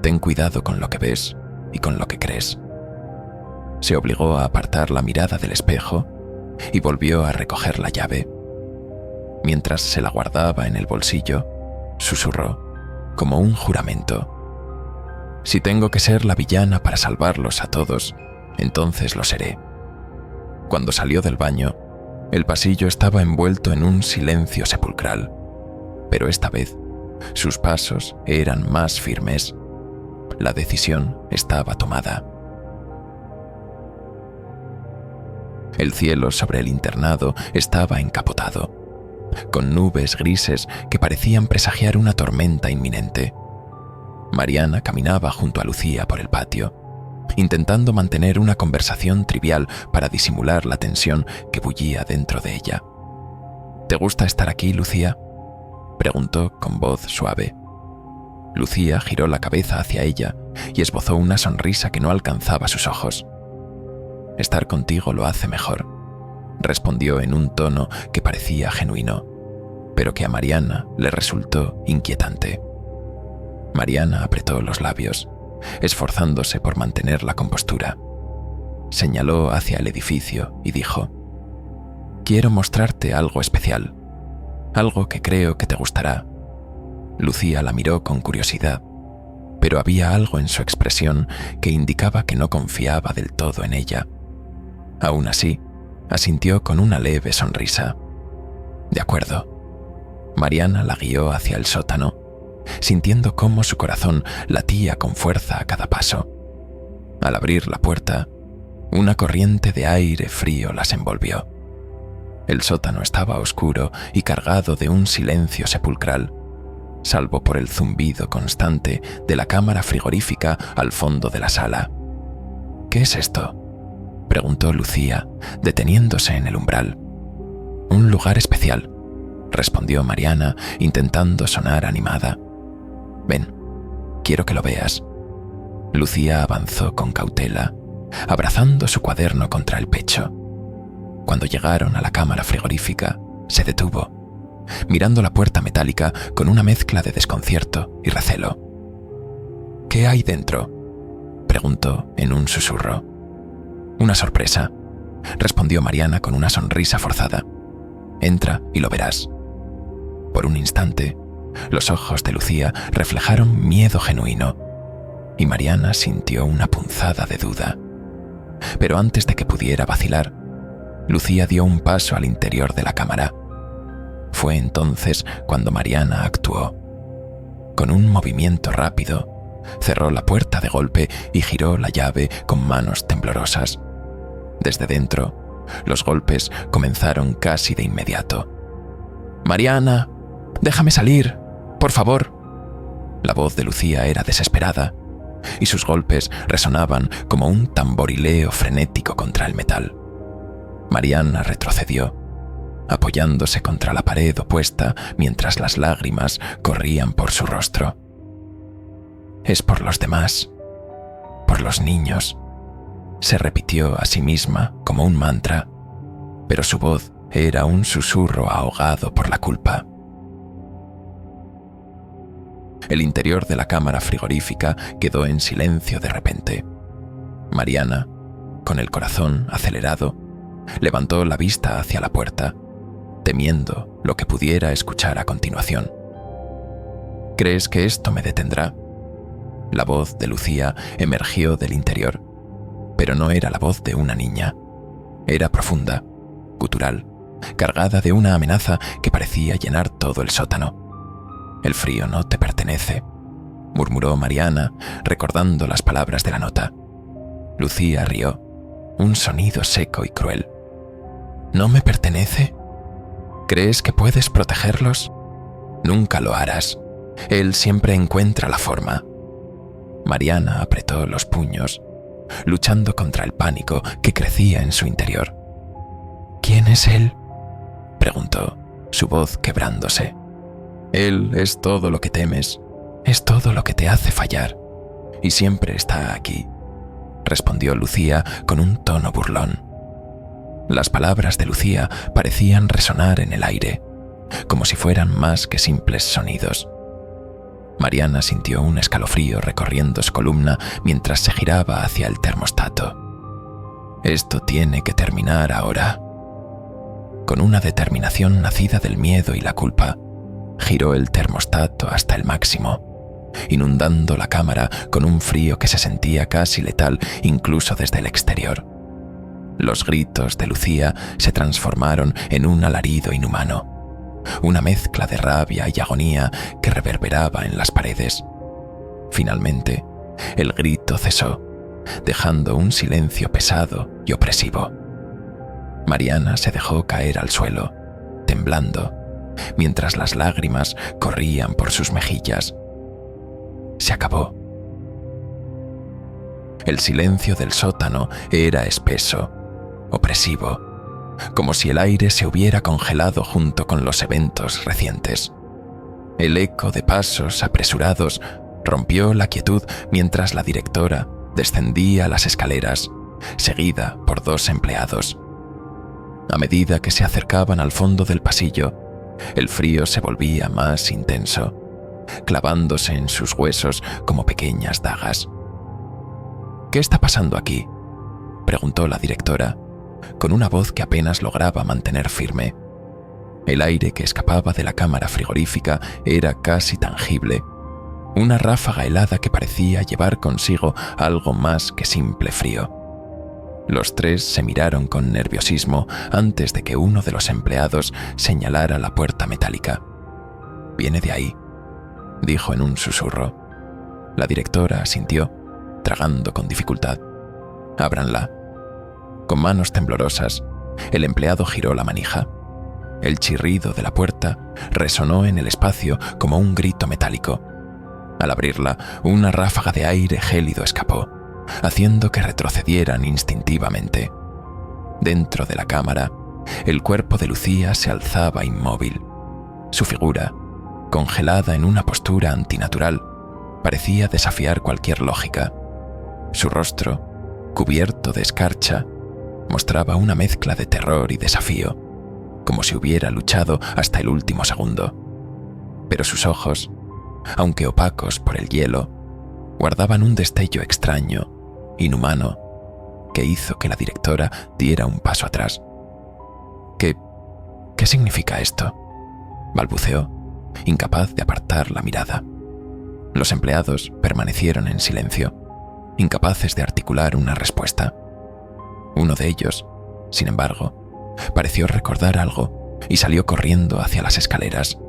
Ten cuidado con lo que ves y con lo que crees. Se obligó a apartar la mirada del espejo y volvió a recoger la llave. Mientras se la guardaba en el bolsillo, susurró, como un juramento: si tengo que ser la villana para salvarlos a todos, entonces lo seré. Cuando salió del baño, el pasillo estaba envuelto en un silencio sepulcral, pero esta vez sus pasos eran más firmes. La decisión estaba tomada. El cielo sobre el internado estaba encapotado, con nubes grises que parecían presagiar una tormenta inminente. Mariana caminaba junto a Lucía por el patio, intentando mantener una conversación trivial para disimular la tensión que bullía dentro de ella. «¿Te gusta estar aquí, Lucía?», preguntó con voz suave. Lucía giró la cabeza hacia ella y esbozó una sonrisa que no alcanzaba sus ojos. «Estar contigo lo hace mejor», respondió en un tono que parecía genuino, pero que a Mariana le resultó inquietante. Mariana apretó los labios, esforzándose por mantener la compostura. Señaló hacia el edificio y dijo: «Quiero mostrarte algo especial, algo que creo que te gustará». Lucía la miró con curiosidad, pero había algo en su expresión que indicaba que no confiaba del todo en ella. Aún así, asintió con una leve sonrisa. «De acuerdo». Mariana la guió hacia el sótano, sintiendo cómo su corazón latía con fuerza a cada paso. Al abrir la puerta, una corriente de aire frío las envolvió. El sótano estaba oscuro y cargado de un silencio sepulcral, salvo por el zumbido constante de la cámara frigorífica al fondo de la sala. «¿Qué es esto?», preguntó Lucía, deteniéndose en el umbral. «Un lugar especial», respondió Mariana, intentando sonar animada. «Ven, quiero que lo veas». Lucía avanzó con cautela, abrazando su cuaderno contra el pecho. Cuando llegaron a la cámara frigorífica, se detuvo, mirando la puerta metálica con una mezcla de desconcierto y recelo. «¿Qué hay dentro?», preguntó en un susurro. «Una sorpresa», respondió Mariana con una sonrisa forzada. «Entra y lo verás». Por un instante, los ojos de Lucía reflejaron miedo genuino, y Mariana sintió una punzada de duda. Pero antes de que pudiera vacilar, Lucía dio un paso al interior de la cámara. Fue entonces cuando Mariana actuó. Con un movimiento rápido, cerró la puerta de golpe y giró la llave con manos temblorosas. Desde dentro, los golpes comenzaron casi de inmediato. «Mariana, déjame salir, por favor». La voz de Lucía era desesperada, y sus golpes resonaban como un tamborileo frenético contra el metal. Mariana retrocedió, apoyándose contra la pared opuesta mientras las lágrimas corrían por su rostro. «Es por los demás, por los niños», se repitió a sí misma como un mantra, pero su voz era un susurro ahogado por la culpa. El interior de la cámara frigorífica quedó en silencio de repente. Mariana, con el corazón acelerado, levantó la vista hacia la puerta, temiendo lo que pudiera escuchar a continuación. «¿Crees que esto me detendrá?». La voz de Lucía emergió del interior, pero no era la voz de una niña. Era profunda, gutural, cargada de una amenaza que parecía llenar todo el sótano. «El frío no te pertenece», murmuró Mariana, recordando las palabras de la nota. Lucía rió, un sonido seco y cruel. «¿No me pertenece? ¿Crees que puedes protegerlos? Nunca lo harás. Él siempre encuentra la forma». Mariana apretó los puños, luchando contra el pánico que crecía en su interior. «¿Quién es él?», preguntó, su voz quebrándose. «Él es todo lo que temes, es todo lo que te hace fallar, y siempre está aquí», respondió Lucía con un tono burlón. Las palabras de Lucía parecían resonar en el aire, como si fueran más que simples sonidos. Mariana sintió un escalofrío recorriendo su columna mientras se giraba hacia el termostato. «Esto tiene que terminar ahora». Con una determinación nacida del miedo y la culpa, giró el termostato hasta el máximo, inundando la cámara con un frío que se sentía casi letal incluso desde el exterior. Los gritos de Lucía se transformaron en un alarido inhumano, una mezcla de rabia y agonía que reverberaba en las paredes. Finalmente, el grito cesó, dejando un silencio pesado y opresivo. Mariana se dejó caer al suelo, temblando, mientras las lágrimas corrían por sus mejillas. Se acabó. El silencio del sótano era espeso, opresivo, como si el aire se hubiera congelado junto con los eventos recientes. El eco de pasos apresurados rompió la quietud mientras la directora descendía las escaleras, seguida por 2 empleados. A medida que se acercaban al fondo del pasillo, el frío se volvía más intenso, clavándose en sus huesos como pequeñas dagas. «¿Qué está pasando aquí?», preguntó la directora, con una voz que apenas lograba mantener firme. El aire que escapaba de la cámara frigorífica era casi tangible, una ráfaga helada que parecía llevar consigo algo más que simple frío. Los 3 se miraron con nerviosismo antes de que uno de los empleados señalara la puerta metálica. «Viene de ahí», dijo en un susurro. La directora asintió, tragando con dificultad. «Ábranla». Con manos temblorosas, el empleado giró la manija. El chirrido de la puerta resonó en el espacio como un grito metálico. Al abrirla, una ráfaga de aire gélido escapó, haciendo que retrocedieran instintivamente. Dentro de la cámara, el cuerpo de Lucía se alzaba inmóvil. Su figura, congelada en una postura antinatural, parecía desafiar cualquier lógica. Su rostro, cubierto de escarcha, mostraba una mezcla de terror y desafío, como si hubiera luchado hasta el último segundo. Pero sus ojos, aunque opacos por el hielo, guardaban un destello extraño, inhumano, que hizo que la directora diera un paso atrás. ¿Qué significa esto?», balbuceó, incapaz de apartar la mirada. Los empleados permanecieron en silencio, incapaces de articular una respuesta. Uno de ellos, sin embargo, pareció recordar algo y salió corriendo hacia las escaleras.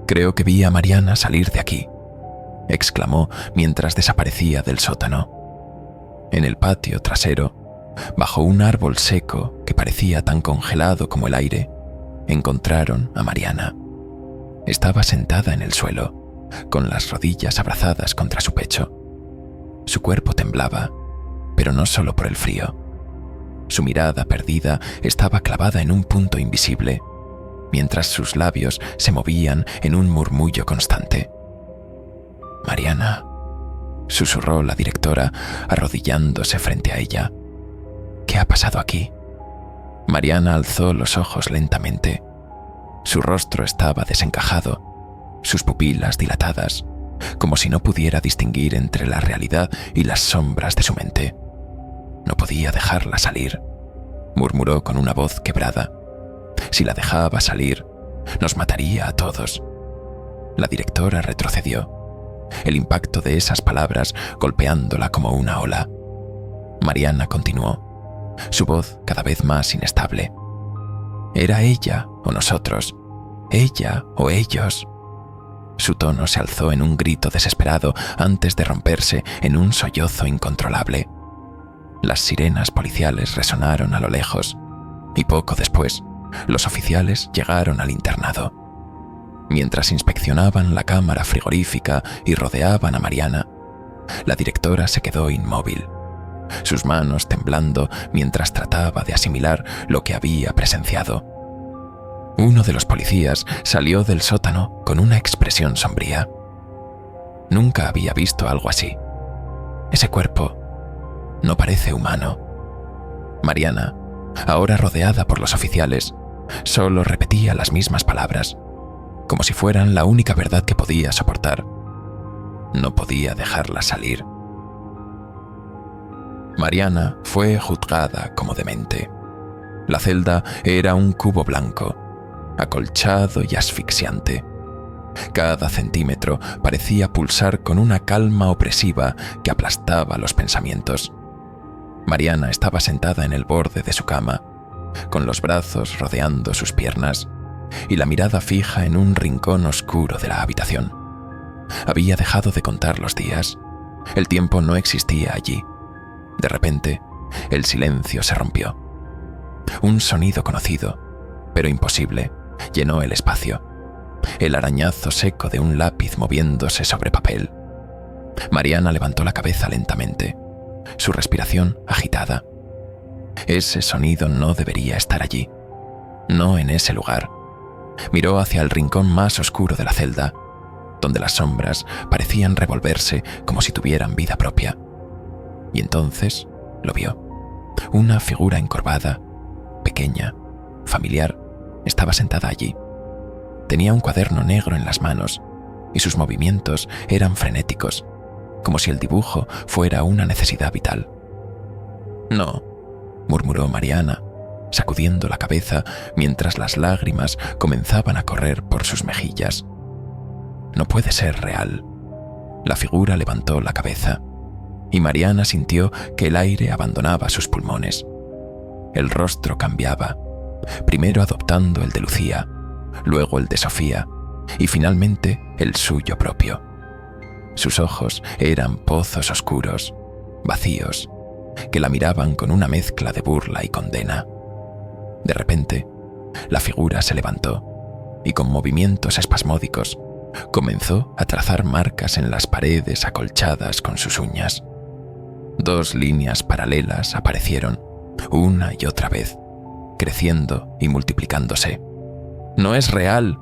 «Creo que vi a Mariana salir de aquí», exclamó mientras desaparecía del sótano. En el patio trasero, bajo un árbol seco que parecía tan congelado como el aire, encontraron a Mariana. Estaba sentada en el suelo, con las rodillas abrazadas contra su pecho. Su cuerpo temblaba, pero no solo por el frío. Su mirada perdida estaba clavada en un punto invisible, mientras sus labios se movían en un murmullo constante. «Mariana», susurró la directora, arrodillándose frente a ella. «¿Qué ha pasado aquí?». Mariana alzó los ojos lentamente. Su rostro estaba desencajado, sus pupilas dilatadas, como si no pudiera distinguir entre la realidad y las sombras de su mente. «No podía dejarla salir», murmuró con una voz quebrada. «Si la dejaba salir, nos mataría a todos». La directora retrocedió, el impacto de esas palabras golpeándola como una ola. Mariana continuó, su voz cada vez más inestable. «¿Era ella o nosotros? ¿Ella o ellos?». Su tono se alzó en un grito desesperado antes de romperse en un sollozo incontrolable. Las sirenas policiales resonaron a lo lejos, y poco después, los oficiales llegaron al internado. Mientras inspeccionaban la cámara frigorífica y rodeaban a Mariana, la directora se quedó inmóvil, sus manos temblando mientras trataba de asimilar lo que había presenciado. Uno de los policías salió del sótano con una expresión sombría. Nunca había visto algo así. Ese cuerpo no parece humano. Mariana, ahora rodeada por los oficiales, solo repetía las mismas palabras, como si fueran la única verdad que podía soportar. No podía dejarla salir. Mariana fue juzgada como demente. La celda era un cubo blanco, acolchado y asfixiante. Cada centímetro parecía pulsar con una calma opresiva que aplastaba los pensamientos. Mariana estaba sentada en el borde de su cama, con los brazos rodeando sus piernas y la mirada fija en un rincón oscuro de la habitación. Había dejado de contar los días. El tiempo no existía allí. De repente, el silencio se rompió. Un sonido conocido, pero imposible, llenó el espacio. El arañazo seco de un lápiz moviéndose sobre papel. Mariana levantó la cabeza lentamente, su respiración agitada. Ese sonido no debería estar allí, no en ese lugar. Miró hacia el rincón más oscuro de la celda, donde las sombras parecían revolverse como si tuvieran vida propia. Y entonces lo vio. Una figura encorvada, pequeña, familiar, estaba sentada allí. Tenía un cuaderno negro en las manos y sus movimientos eran frenéticos, como si el dibujo fuera una necesidad vital. «No», murmuró Mariana, sacudiendo la cabeza mientras las lágrimas comenzaban a correr por sus mejillas. «No puede ser real». La figura levantó la cabeza y Mariana sintió que el aire abandonaba sus pulmones. El rostro cambiaba, primero adoptando el de Lucía, luego el de Sofía y finalmente el suyo propio. Sus ojos eran pozos oscuros, vacíos, que la miraban con una mezcla de burla y condena. De repente, la figura se levantó y con movimientos espasmódicos comenzó a trazar marcas en las paredes acolchadas con sus uñas. 2 líneas paralelas aparecieron, una y otra vez, creciendo y multiplicándose. «¡No es real!»,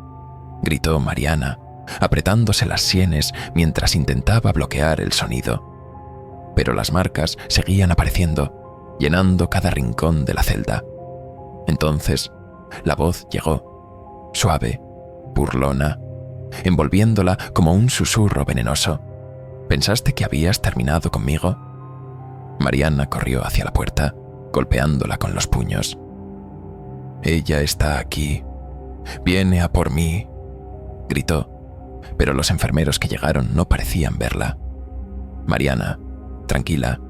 gritó Mariana, apretándose las sienes mientras intentaba bloquear el sonido. Pero las marcas seguían apareciendo, llenando cada rincón de la celda. Entonces, la voz llegó, suave, burlona, envolviéndola como un susurro venenoso. «¿Pensaste que habías terminado conmigo?». Mariana corrió hacia la puerta, golpeándola con los puños. «Ella está aquí. Viene a por mí», gritó, pero los enfermeros que llegaron no parecían verla. «Mariana, tranquila,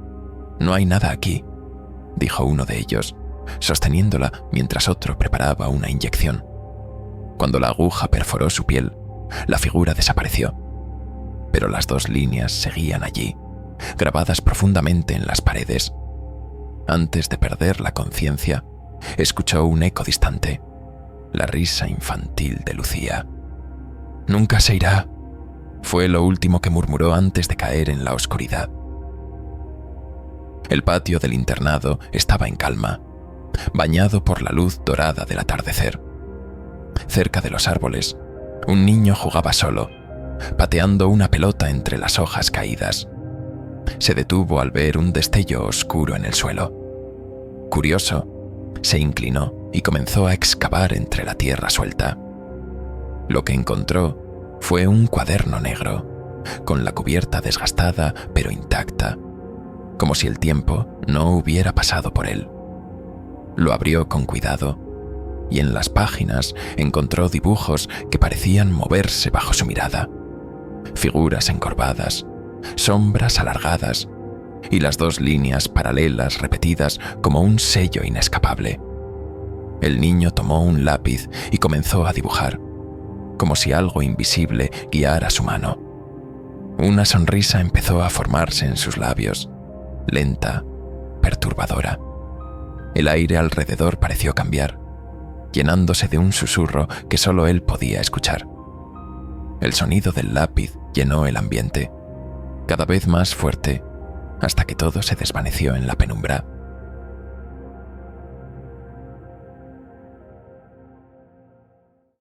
no hay nada aquí», dijo uno de ellos, sosteniéndola mientras otro preparaba una inyección. Cuando la aguja perforó su piel, la figura desapareció, pero las 2 líneas seguían allí, grabadas profundamente en las paredes. Antes de perder la conciencia, escuchó un eco distante, la risa infantil de Lucía. «Nunca se irá», fue lo último que murmuró antes de caer en la oscuridad. El patio del internado estaba en calma, bañado por la luz dorada del atardecer. Cerca de los árboles, un niño jugaba solo, pateando una pelota entre las hojas caídas. Se detuvo al ver un destello oscuro en el suelo. Curioso, se inclinó y comenzó a excavar entre la tierra suelta. Lo que encontró fue un cuaderno negro, con la cubierta desgastada pero intacta, como si el tiempo no hubiera pasado por él. Lo abrió con cuidado y en las páginas encontró dibujos que parecían moverse bajo su mirada. Figuras encorvadas, sombras alargadas y las 2 líneas paralelas repetidas como un sello inescapable. El niño tomó un lápiz y comenzó a dibujar, como si algo invisible guiara su mano. Una sonrisa empezó a formarse en sus labios, lenta, perturbadora. El aire alrededor pareció cambiar, llenándose de un susurro que solo él podía escuchar. El sonido del lápiz llenó el ambiente, cada vez más fuerte, hasta que todo se desvaneció en la penumbra.